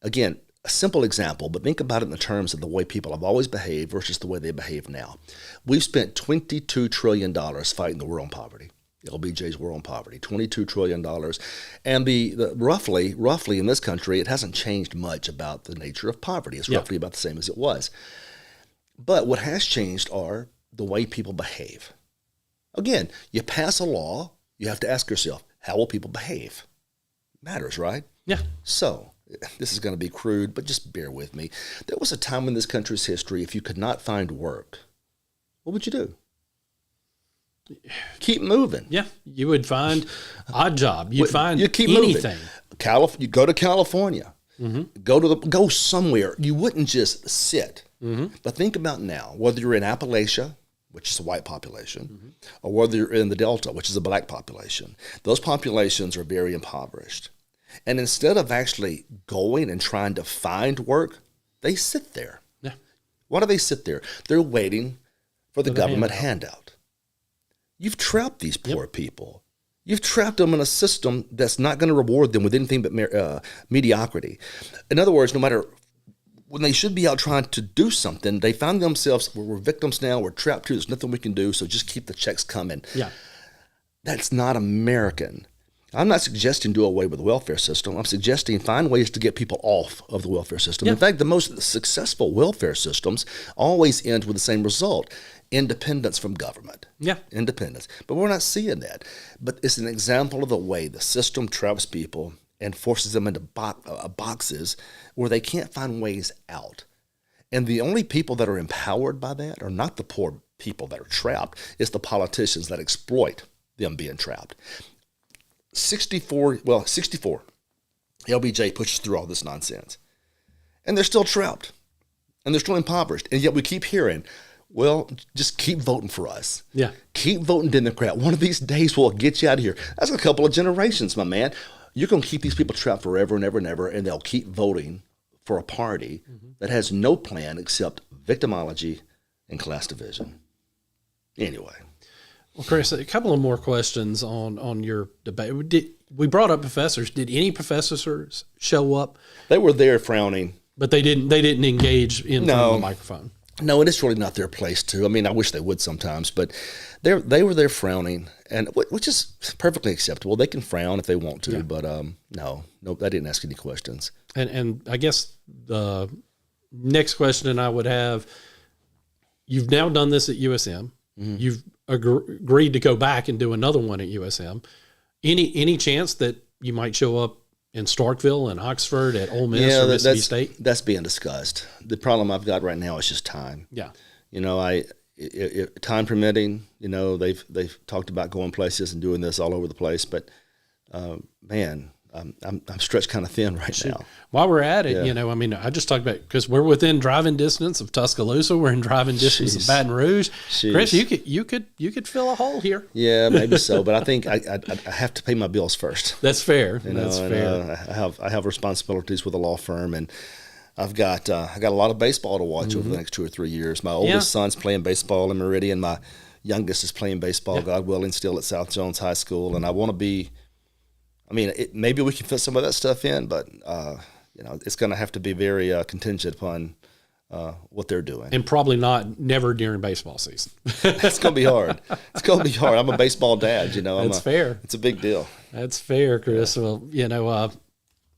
Again, a simple example, but think about it in the terms of the way people have always behaved versus the way they behave now. We've spent $22 trillion fighting the war on poverty. LBJ's war on poverty, $22 trillion. And the roughly in this country, it hasn't changed much about the nature of poverty. It's roughly about the same as it was. But what has changed are the way people behave. Again, you pass a law, you have to ask yourself, how will people behave? Matters, right? Yeah. So, this is going to be crude, but just bear with me. There was a time in this country's history, if you could not find work, what would you do? Keep moving. Yeah. You would find odd job. You'd find you keep anything. Moving. You go to California. Go somewhere. You wouldn't just sit. But think about now, whether you're in Appalachia, which is a white population, or whether you're in the Delta, which is a black population. Those populations are very impoverished. And instead of actually going and trying to find work, they sit there. Yeah. Why do they sit there? They're waiting for the government handout. You've trapped these poor people. You've trapped them in a system that's not going to reward them with anything but mediocrity. In other words, no matter when they should be out trying to do something, they found themselves, we're victims now, we're trapped here, there's nothing we can do, so just keep the checks coming. Yeah. That's not American. I'm not suggesting do away with the welfare system. I'm suggesting find ways to get people off of the welfare system. In fact, the most successful welfare systems always end with the same result, independence from government. Yeah. Independence. But we're not seeing that. But it's an example of the way the system traps people and forces them into boxes where they can't find ways out. And the only people that are empowered by that are not the poor people that are trapped. It's the politicians that exploit them being trapped. 64, LBJ pushes through all this nonsense. And they're still trapped. And they're still impoverished. And yet we keep hearing, well, just keep voting for us. Yeah. Keep voting Democrat. One of these days we'll get you out of here. That's a couple of generations, my man. You're going to keep these people trapped forever and ever and ever, and they'll keep voting for a party that has no plan except victimology and class division. Anyway. Well, Chris, a couple of more questions on your debate. We brought up professors. Did any professors show up? They were there frowning. But they didn't engage in front of the microphone. No, and it's really not their place to. I mean, I wish they would sometimes, but they were there frowning, and which is perfectly acceptable. They can frown if they want to, but no, I didn't ask any questions. And I guess the next question I would have: you've now done this at USM. Mm-hmm. You've agreed to go back and do another one at USM. Any chance that you might show up in Starkville and Oxford at Ole Miss or Mississippi State? That's being discussed. The problem I've got right now is just time. Yeah. Time permitting, they've talked about going places and doing this all over the place, but man, I'm stretched kind of thin right now. While we're at it, I just talked about, because we're within driving distance of Tuscaloosa, we're in driving distance of Baton Rouge. Chris, you could fill a hole here. Yeah, maybe so, but I think I have to pay my bills first. That's fair. That's fair. I have responsibilities with a law firm, and I got a lot of baseball to watch over the next 2 or 3 years. My oldest son's playing baseball in Meridian. My youngest is playing baseball, God willing, still at South Jones High School, and I want to be. I mean, maybe we can fit some of that stuff in, but it's going to have to be very contingent upon what they're doing, and probably never during baseball season. It's going to be hard. It's going to be hard. I'm a baseball dad. That's fair. It's a big deal. That's fair, Chris. Yeah. Well,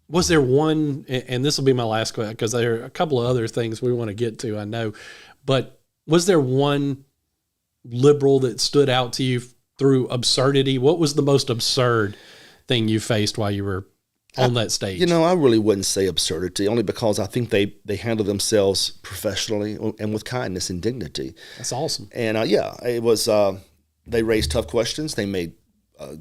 was there one? And this will be my last question, because there are a couple of other things we want to get to, I know, but was there one liberal that stood out to you through absurdity? What was the most absurd thing you faced while you were on that stage? I really wouldn't say absurdity, only because I think they handle themselves professionally and with kindness and dignity. That's awesome. And it was, they raised tough questions. They made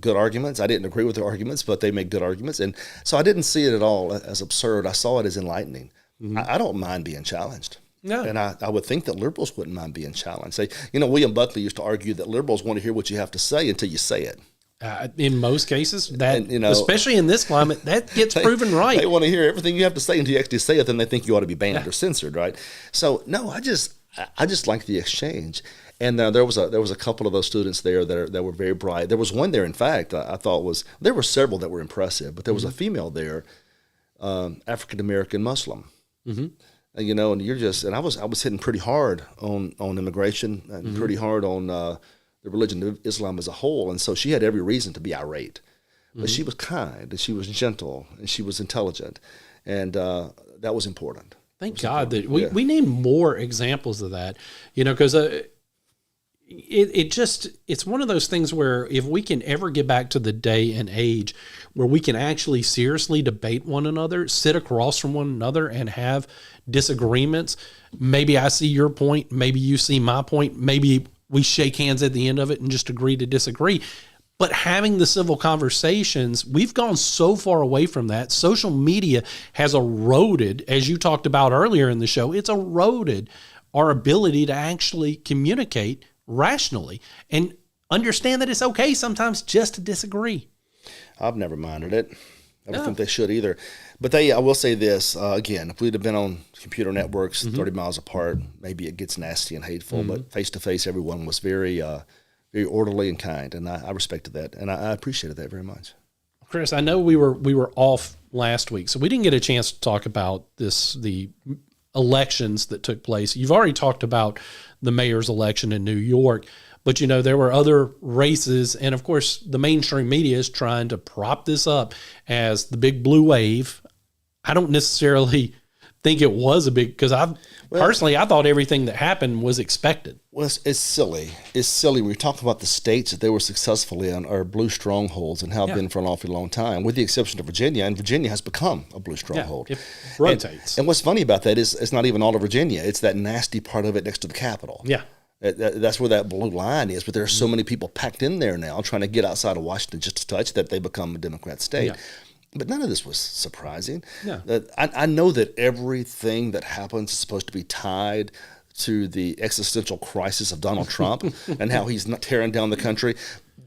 good arguments. I didn't agree with their arguments, but they made good arguments. And so I didn't see it at all as absurd. I saw it as enlightening. Mm-hmm. I don't mind being challenged. No. And I would think that liberals wouldn't mind being challenged. William Buckley used to argue that liberals want to hear what you have to say until you say it. In most cases, especially in this climate, that gets proven right. They want to hear everything you have to say until you actually say it, then they think you ought to be banned or censored, right? So no, I just like the exchange. And there was a couple of those students there that were very bright. There was one there, in fact, I thought there were several that were impressive, but there was a female there, African American Muslim. Mm-hmm. And I was hitting pretty hard on immigration and pretty hard on the religion of Islam as a whole, and so she had every reason to be irate. But she was kind, and she was gentle, and she was intelligent, and that was important. Thank God that we need more examples of that, because it's one of those things where if we can ever get back to the day and age where we can actually seriously debate one another, sit across from one another and have disagreements, maybe I see your point, maybe you see my point, maybe we shake hands at the end of it and just agree to disagree. But having the civil conversations, we've gone so far away from that. Social media has eroded, as you talked about earlier in the show, it's eroded our ability to actually communicate rationally and understand that it's okay sometimes just to disagree. I've never minded it. I don't think they should either. But I will say this, again, if we'd have been on computer networks 30 miles apart, maybe it gets nasty and hateful, but face-to-face, everyone was very very orderly and kind, and I respected that, and I appreciated that very much. Chris, I know we were off last week, so we didn't get a chance to talk about the elections that took place. You've already talked about the mayor's election in New York, but there were other races, and of course the mainstream media is trying to prop this up as the big blue wave. I don't necessarily think it was a big, because personally I thought everything that happened was expected. Well, it's silly. It's silly. We talk about the states that they were successful in are blue strongholds and have been for an awfully long time, with the exception of Virginia, and Virginia has become a blue stronghold. It rotates. And what's funny about that is it's not even all of Virginia. It's that nasty part of it next to the Capitol. Yeah. That's where that blue line is, but there are so many people packed in there now trying to get outside of Washington just a touch that they become a Democrat state. Yeah. But none of this was surprising. No. I know that everything that happens is supposed to be tied to the existential crisis of Donald Trump and how he's not tearing down the country.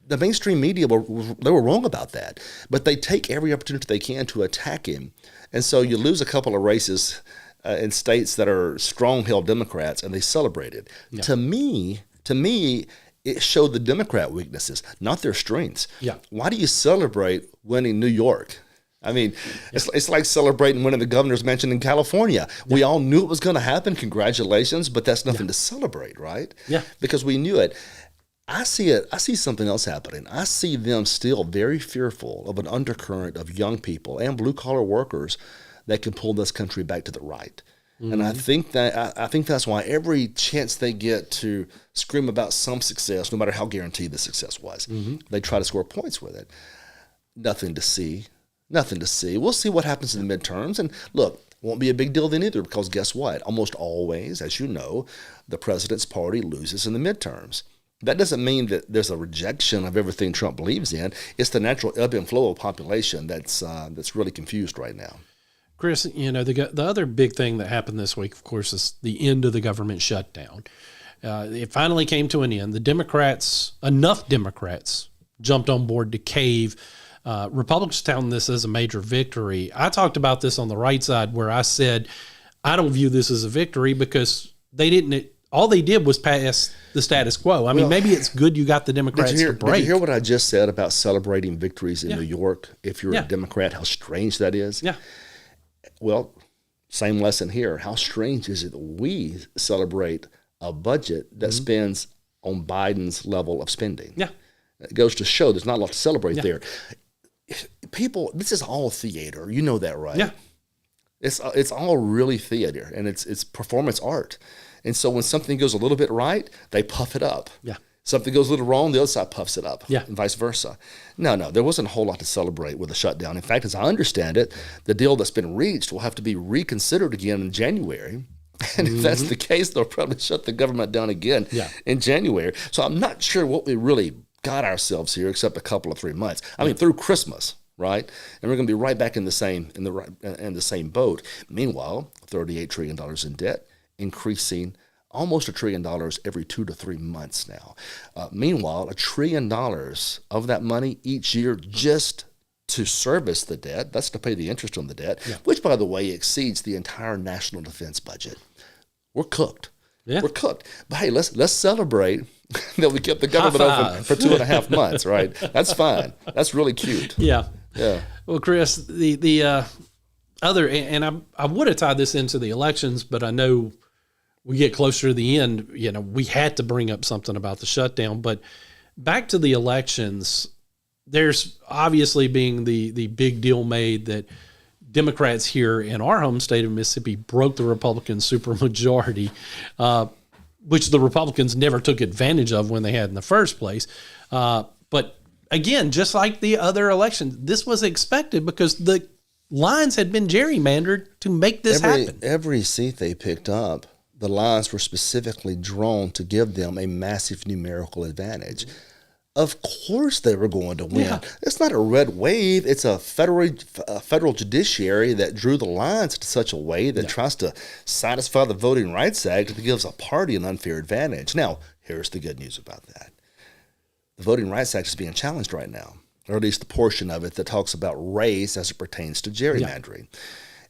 The mainstream media, they were wrong about that. But they take every opportunity they can to attack him. And so you lose a couple of races in states that are strong-held Democrats, and they celebrate it. Yeah. To me, it showed the Democrat weaknesses, not their strengths. Yeah. Why do you celebrate winning New York? I mean, it's like celebrating winning the governor's mansion in California. We all knew it was going to happen. Congratulations, but that's nothing to celebrate, right? Yeah. Because we knew it. I see something else happening. I see them still very fearful of an undercurrent of young people and blue-collar workers that can pull this country back to the right. Mm-hmm. And I think that's why every chance they get to scream about some success, no matter how guaranteed the success was, they try to score points with it. Nothing to see. We'll see what happens in the midterms. And look, won't be a big deal then either, because guess what? Almost always, as you know, the president's party loses in the midterms. That doesn't mean that there's a rejection of everything Trump believes in. It's the natural ebb and flow of population that's really confused right now. Chris, the other big thing that happened this week, of course, is the end of the government shutdown. It finally came to an end. Enough Democrats jumped on board to cave. Republicans touting this as a major victory. I talked about this on the right side where I said, I don't view this as a victory because all they did was pass the status quo. I mean, maybe it's good you got the Democrats to break. Did you hear what I just said about celebrating victories in New York? If you're a Democrat, how strange that is. Yeah. Well, same lesson here. How strange is it that we celebrate a budget that spends on Biden's level of spending? Yeah. It goes to show there's not a lot to celebrate there. People, this is all theater. You know that, right? Yeah. It's all really theater, and it's performance art. And so when something goes a little bit right, they puff it up. Yeah. Something goes a little wrong, the other side puffs it up. Yeah. And vice versa. No, there wasn't a whole lot to celebrate with the shutdown. In fact, as I understand it, the deal that's been reached will have to be reconsidered again in January. And if that's the case, they'll probably shut the government down again in January. So I'm not sure what we really got ourselves here, except a couple of 3 months. I mean, through Christmas, right? And we're going to be right back in the same boat. Meanwhile, $38 trillion in debt, increasing almost $1 trillion every 2 to 3 months now. Meanwhile, $1 trillion of that money each year just to service the debt, that's to pay the interest on the debt, which, by the way, exceeds the entire national defense budget. We're cooked. Yeah. We're cooked. But hey, let's celebrate that we kept the government open for 2.5 months, right? That's fine. That's really cute. Yeah. Yeah. Well, Chris, the other, and I would have tied this into the elections, but I know we get closer to the end, we had to bring up something about the shutdown. But back to the elections, there's obviously being the big deal made that Democrats here in our home state of Mississippi broke the Republican supermajority, which the Republicans never took advantage of when they had in the first place. But again, just like the other elections, this was expected because the lines had been gerrymandered to make this happen. Every seat they picked up, the lines were specifically drawn to give them a massive numerical advantage. Of course they were going to win. Yeah. It's not a red wave. It's a federal judiciary that drew the lines to such a way that tries to satisfy the Voting Rights Act that gives a party an unfair advantage. Now, here's the good news about that. The Voting Rights Act is being challenged right now, or at least the portion of it that talks about race as it pertains to gerrymandering. Yeah.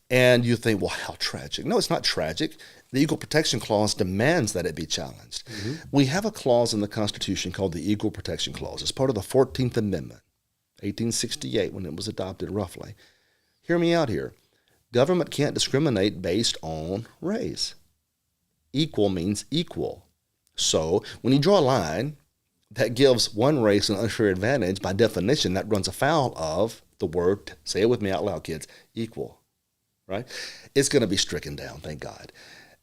And you think, well, how tragic. No, it's not tragic. The Equal Protection Clause demands that it be challenged. We have a clause in the Constitution called the Equal Protection Clause. It's part of the 14th Amendment, 1868, when it was adopted roughly. Hear me out here. Government can't discriminate based on race. Equal means equal. So when you draw a line that gives one race an unfair advantage, by definition, that runs afoul of the word, say it with me out loud, kids, equal. Right? It's going to be stricken down, thank God.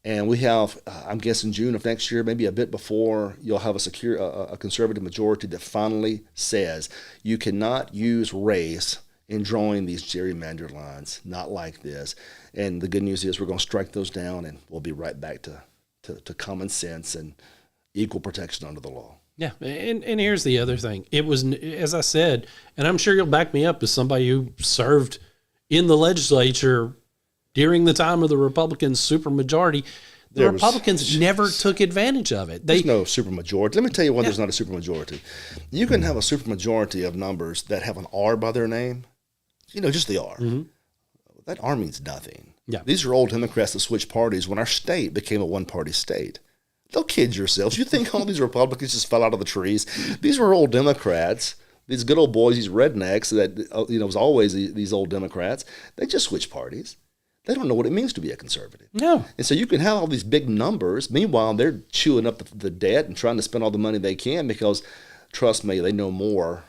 And we have, I'm guessing June of next year, maybe a bit before, you'll have a conservative majority that finally says you cannot use race in drawing these gerrymandered lines, not like this. And the good news is we're going to strike those down, and we'll be right back to common sense and equal protection under the law. Yeah, and here's the other thing. It was, as I said, and I'm sure you'll back me up as somebody who served in the legislature during the time of the Republican supermajority, the Republicans never took advantage of it. There's no supermajority. Let me tell you why there's not a supermajority. You can have a supermajority of numbers that have an R by their name, just the R. That R means nothing. Yeah. These are old Democrats that switched parties when our state became a one-party state. Don't kid yourselves. You think all these Republicans just fell out of the trees? These were old Democrats. These good old boys, these rednecks that, was always these old Democrats. They just switch parties. They don't know what it means to be a conservative. No. And so you can have all these big numbers. Meanwhile, they're chewing up the debt and trying to spend all the money they can because, trust me, they know more,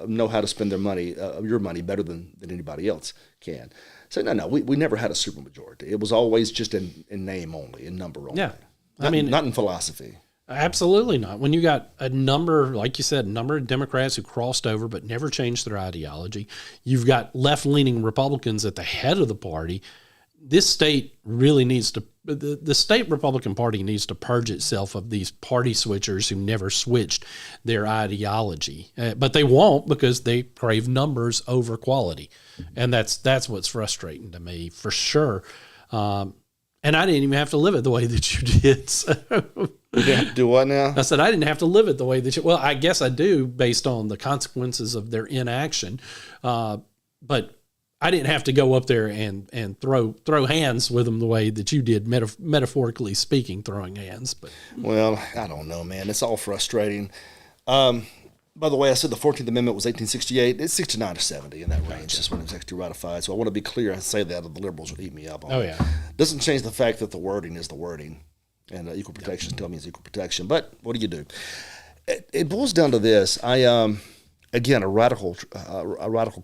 know how to spend their money, your money, better than anybody else can. So, no, we never had a supermajority. It was always just in name only, in number only. Yeah. Not in philosophy. Absolutely not. When you got a number, like you said, a number of Democrats who crossed over but never changed their ideology, you've got left-leaning Republicans at the head of the party. This state really needs to, the state Republican Party needs to purge itself of these party switchers who never switched their ideology. But they won't because they crave numbers over quality. And that's what's frustrating to me, for sure. And I didn't even have to live it the way that you did. So. You didn't have to do what now? I said, I didn't have to live it the way that you, well, I guess I do based on the consequences of their inaction. But I didn't have to go up there and throw hands with them the way that you did, metaphorically speaking, throwing hands. But well, I don't know, man. It's all frustrating. By the way, I said the 14th Amendment was 1868. It's 69 to 70 in that range. That's when it was actually ratified. So I want to be clear and say that, or the liberals would eat me up on it. Oh, yeah. Doesn't change the fact that the wording is the wording, and equal protection still means equal protection. But what do? It boils down to this. Again, a radical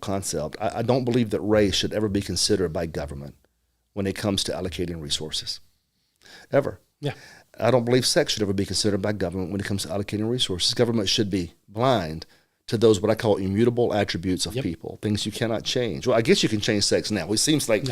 concept. I don't believe that race should ever be considered by government when it comes to allocating resources, ever. Yeah. I don't believe sex should ever be considered by government when it comes to allocating resources. Government should be blind to those what I call immutable attributes of people, things you cannot change. Well, I guess you can change sex now. It seems like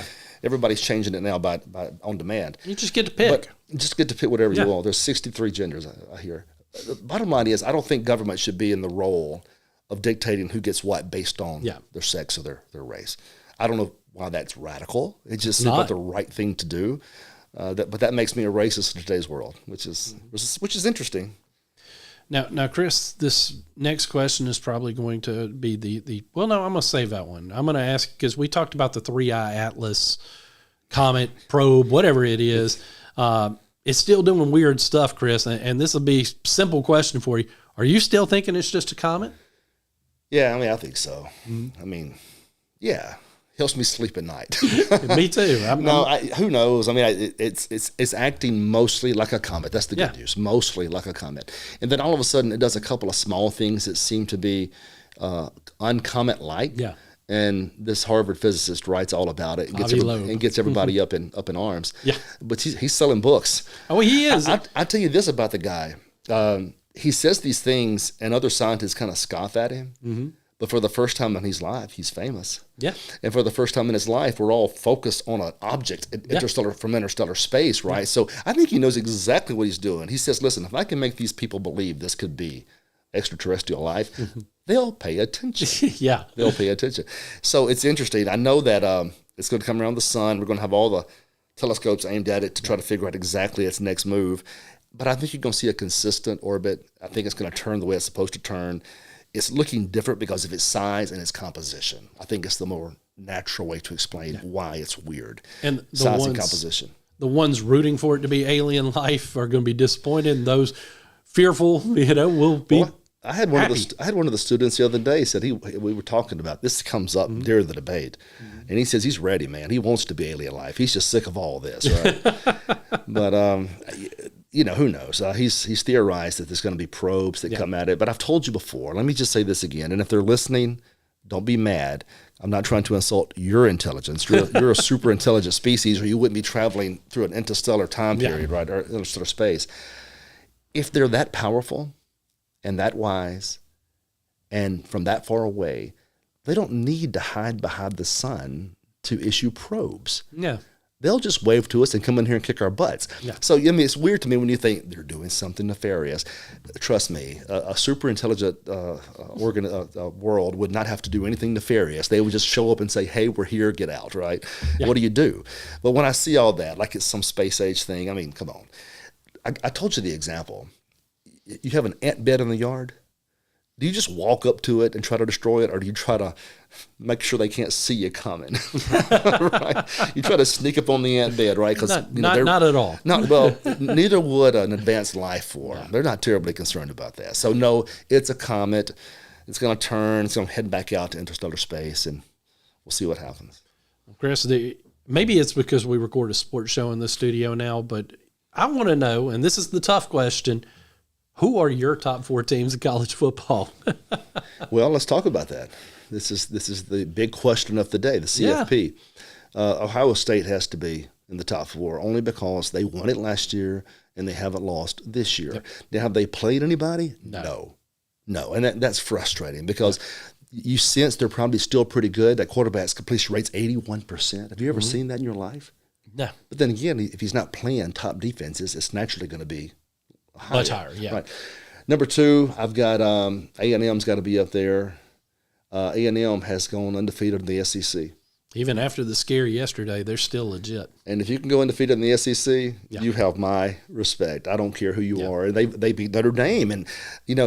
everybody's changing it now by on demand. You just get to pick. But just get to pick whatever you want. There's 63 genders, I hear. The bottom line is I don't think government should be in the role of dictating who gets what based on their sex or their race. I don't know why that's radical. It just seems like the right thing to do. But that makes me a racist in today's world, which is interesting. Now, Chris, this next question is probably going to be well, no, I'm going to save that one. I'm going to ask, because we talked about the 3-eye Atlas, comet, probe, whatever it is. It's still doing weird stuff, Chris, and this will be a simple question for you. Are you still thinking it's just a comet? Yeah, I think so. Mm-hmm. Yeah. Helps me sleep at night. Me too. Who knows? It's acting mostly like a comet. That's the good news. Mostly like a comet. And then all of a sudden, it does a couple of small things that seem to be uncomet-like. Yeah. And this Harvard physicist writes all about it and gets everybody up in arms. Yeah. But he's selling books. Oh, he is. I tell you this about the guy. He says these things, and other scientists kind of scoff at him. Mm-hmm. But for the first time in his life, he's famous. Yeah. And for the first time in his life, we're all focused on an object, interstellar space, right? Yeah. So I think he knows exactly what he's doing. He says, listen, if I can make these people believe this could be extraterrestrial life, they'll pay attention. Yeah. They'll pay attention. So it's interesting. I know that it's going to come around the sun. We're going to have all the telescopes aimed at it to try to figure out exactly its next move. But I think you're going to see a consistent orbit. I think it's going to turn the way it's supposed to turn. It's looking different because of its size and its composition. I think it's the more natural way to explain why it's weird. And size and composition. The ones rooting for it to be alien life are going to be disappointed. And those fearful, will be. Well, I had one of the students the other day said we were talking about this comes up during the debate, and he says he's ready, man. He wants to be alien life. He's just sick of all this, right? But who knows? He's theorized that there's going to be probes that come at it. But I've told you before. Let me just say this again. And if they're listening, don't be mad. I'm not trying to insult your intelligence. You're a super intelligent species, or you wouldn't be traveling through an interstellar time period, right, or interstellar space. If they're that powerful and that wise and from that far away, they don't need to hide behind the sun to issue probes. Yeah. They'll just wave to us and come in here and kick our butts. Yeah. So, it's weird to me when you think they're doing something nefarious. Trust me, a super intelligent world would not have to do anything nefarious. They would just show up and say, hey, we're here, get out, right? Yeah. What do you do? But when I see all that, like it's some space age thing, come on. I told you the example. You have an ant bed in the yard. do you just walk up to it and try to destroy it, or do you try to make sure they can't see you coming? Right? You try to sneak up on the ant bed, right? Because not at all. Neither would an advanced life form. They're not terribly concerned about that. So no, it's a comet. It's going to turn. It's going to head back out to interstellar space, and we'll see what happens. Chris, maybe it's because we record a sports show in the studio now, but I want to know, and this is the tough question: who are your top 4 teams in college football? Well, let's talk about that. This is the big question of the day, the CFP. Ohio State has to be in the top 4 only because they won it last year and they haven't lost this year. Yep. Now, have they played anybody? No. And that's frustrating because you sense they're probably still pretty good. That quarterback's completion rate's 81%. Have you ever seen that in your life? No. But then again, if he's not playing top defenses, it's naturally going to be higher. Much higher, yeah. Right. Number 2, I've got A&M's got to be up there. A&M has gone undefeated in the SEC. Even after the scare yesterday, they're still legit. And if you can go undefeated in the SEC, you have my respect. I don't care who you are. They beat Notre Dame, and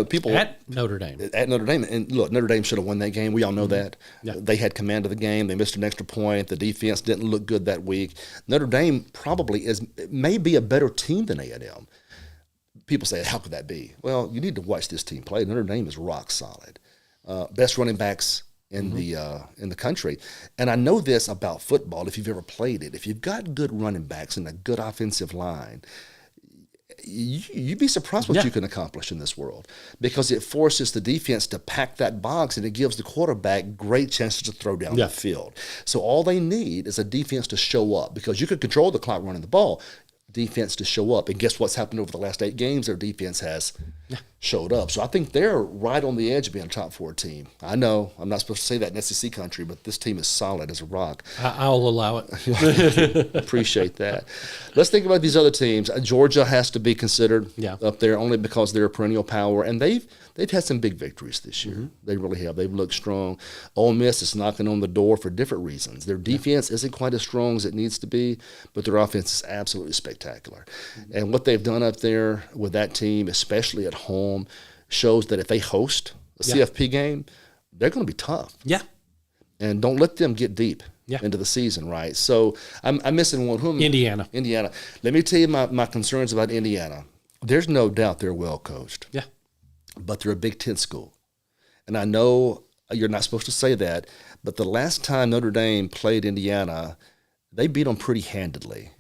people at Notre Dame. And look, Notre Dame should have won that game. We all know that. Yeah. They had command of the game. They missed an extra point. The defense didn't look good that week. Notre Dame probably may be a better team than A&M. People say, how could that be? Well, you need to watch this team play. Notre Dame is rock solid. Best running backs in the country. And I know this about football if you've ever played it. If you've got good running backs and a good offensive line, you'd be surprised what you can accomplish in this world because it forces the defense to pack that box and it gives the quarterback great chances to throw down the field. So all they need is a defense to show up because you could control the clock running the ball. Defense to show up. And guess what's happened over the last 8 games? Their defense has showed up. So I think they're right on the edge of being a top 4 team. I know I'm not supposed to say that in SEC country, but this team is solid as a rock. I'll allow it. Appreciate that. Let's think about these other teams. Georgia has to be considered up there only because they're a perennial power, and they've had some big victories this year. They really have. They've looked strong. Ole Miss is knocking on the door for different reasons. Their defense isn't quite as strong as it needs to be, but their offense is absolutely spectacular. And what they've done up there with that team, especially at home, shows that if they host a CFP game, they're going to be tough. Yeah. And don't let them get deep into the season, right? So I'm missing one. Indiana. Let me tell you my concerns about Indiana. There's no doubt they're well coached. Yeah. But they're a Big Ten school. And I know you're not supposed to say that, but the last time Notre Dame played Indiana, they beat them pretty handedly.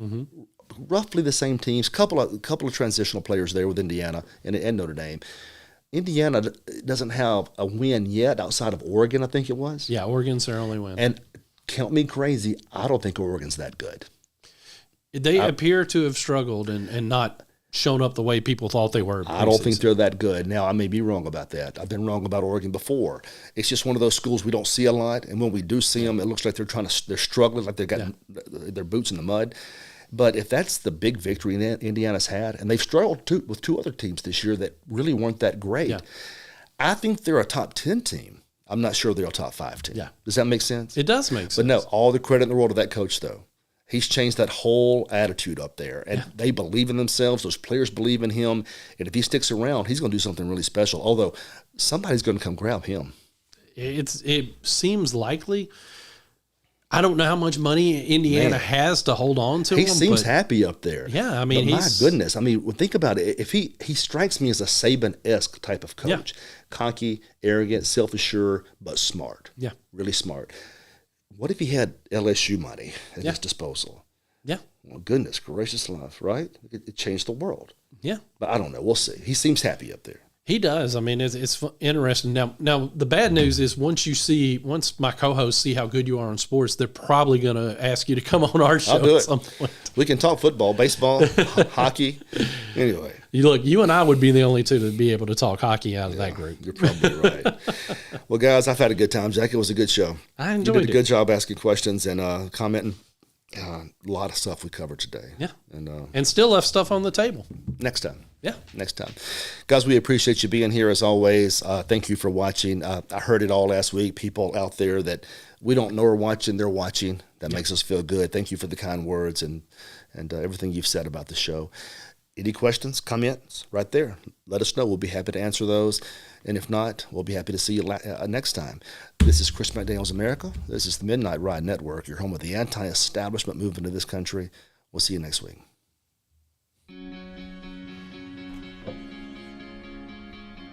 Roughly the same teams, couple of transitional players there with Indiana and Notre Dame. Indiana doesn't have a win yet outside of Oregon, I think it was. Yeah, Oregon's their only win. And count me crazy, I don't think Oregon's that good. They appear to have struggled and not shown up the way people thought they were. I don't think they're that good. Now, I may be wrong about that. I've been wrong about Oregon before. It's just one of those schools we don't see a lot, and when we do see them, it looks like they're struggling, like they've got their boots in the mud. But if that's the big victory Indiana's had, and they've struggled with 2 other teams this year that really weren't that great, I think they're a top 10 team. I'm not sure they're a top 5 team. Yeah. Does that make sense? It does make sense. But no, all the credit in the world to that coach, though. He's changed that whole attitude up there, and they believe in themselves. Those players believe in him, and if he sticks around, he's going to do something really special, although somebody's going to come grab him. It seems likely. I don't know how much money Indiana has to hold on to him. He seems happy up there. Yeah, I mean, my goodness. I mean, think about it. If he strikes me as a Saban-esque type of coach, cocky, arrogant, self-assured, but smart. Yeah, really smart. What if he had LSU money at his disposal? Yeah. Well, goodness gracious life, right? It changed the world. Yeah. But I don't know. We'll see. He seems happy up there. He does. I mean, it's interesting. Now the bad news is once my co-hosts see how good you are on sports, they're probably going to ask you to come on our show I'll do at some point. We can talk football, baseball, hockey. Anyway. You and I would be the only two to be able to talk hockey out of that group. You're probably right. Well, guys, I've had a good time. Jack, it was a good show. I enjoyed it. You did a good job asking questions and commenting. A lot of stuff we covered today. Yeah. And still left stuff on the table. Next time. Yeah. Next time. Guys, we appreciate you being here as always. Thank you for watching. I heard it all last week. People out there that we don't know are watching, they're watching. That makes us feel good. Thank you for the kind words and everything you've said about the show. Any questions, comments, right there. Let us know. We'll be happy to answer those. And if not, we'll be happy to see you next time. This is Chris McDaniel's America. This is the Midnight Ride Network, your home of the anti-establishment movement of this country. We'll see you next week.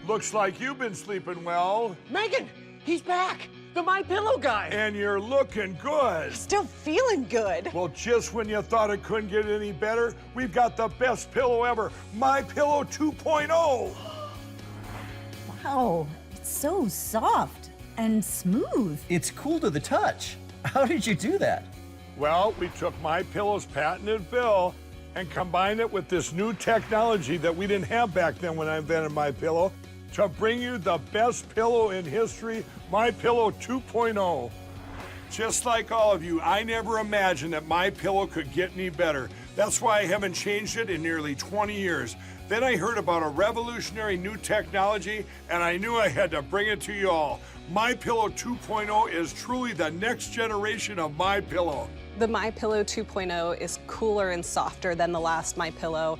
Looks like you've been sleeping well. Megan, he's back. The My Pillow guy. And you're looking good. Still feeling good. Well, just when you thought it couldn't get any better, we've got the best pillow ever, My Pillow 2.0. Wow, it's so soft and smooth. It's cool to the touch. How did you do that? Well, we took My Pillow's patented fill and combined it with this new technology that we didn't have back then when I invented My Pillow to bring you the best pillow in history, My Pillow 2.0. Just like all of you, I never imagined that My Pillow could get any better. That's why I haven't changed it in nearly 20 years. Then I heard about a revolutionary new technology, and I knew I had to bring it to you all. My Pillow 2.0 is truly the next generation of My Pillow. The My Pillow 2.0 is cooler and softer than the last My Pillow.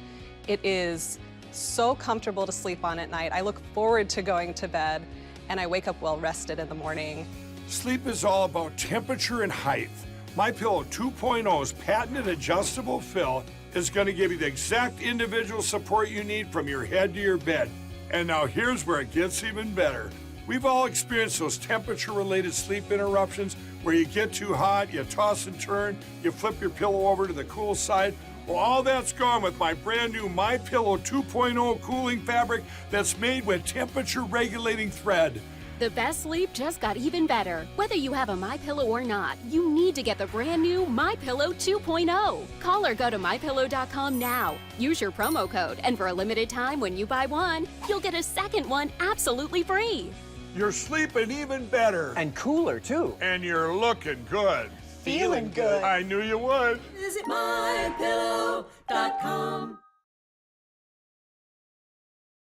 It is so comfortable to sleep on at night. I look forward to going to bed, and I wake up well rested in the morning. Sleep is all about temperature and height. My Pillow 2.0's patented adjustable fill is going to give you the exact individual support you need from your head to your bed. And now here's where it gets even better. We've all experienced those temperature-related sleep interruptions where you get too hot, you toss and turn, you flip your pillow over to the cool side. Well, all that's gone with my brand new My Pillow 2.0 cooling fabric that's made with temperature-regulating thread. The best sleep just got even better. Whether you have a MyPillow or not, you need to get the brand new MyPillow 2.0. Call or go to MyPillow.com now. Use your promo code, and for a limited time when you buy one, you'll get a second one absolutely free. You're sleeping even better. And cooler, too. And you're looking good. Feeling good. I knew you would. Visit MyPillow.com.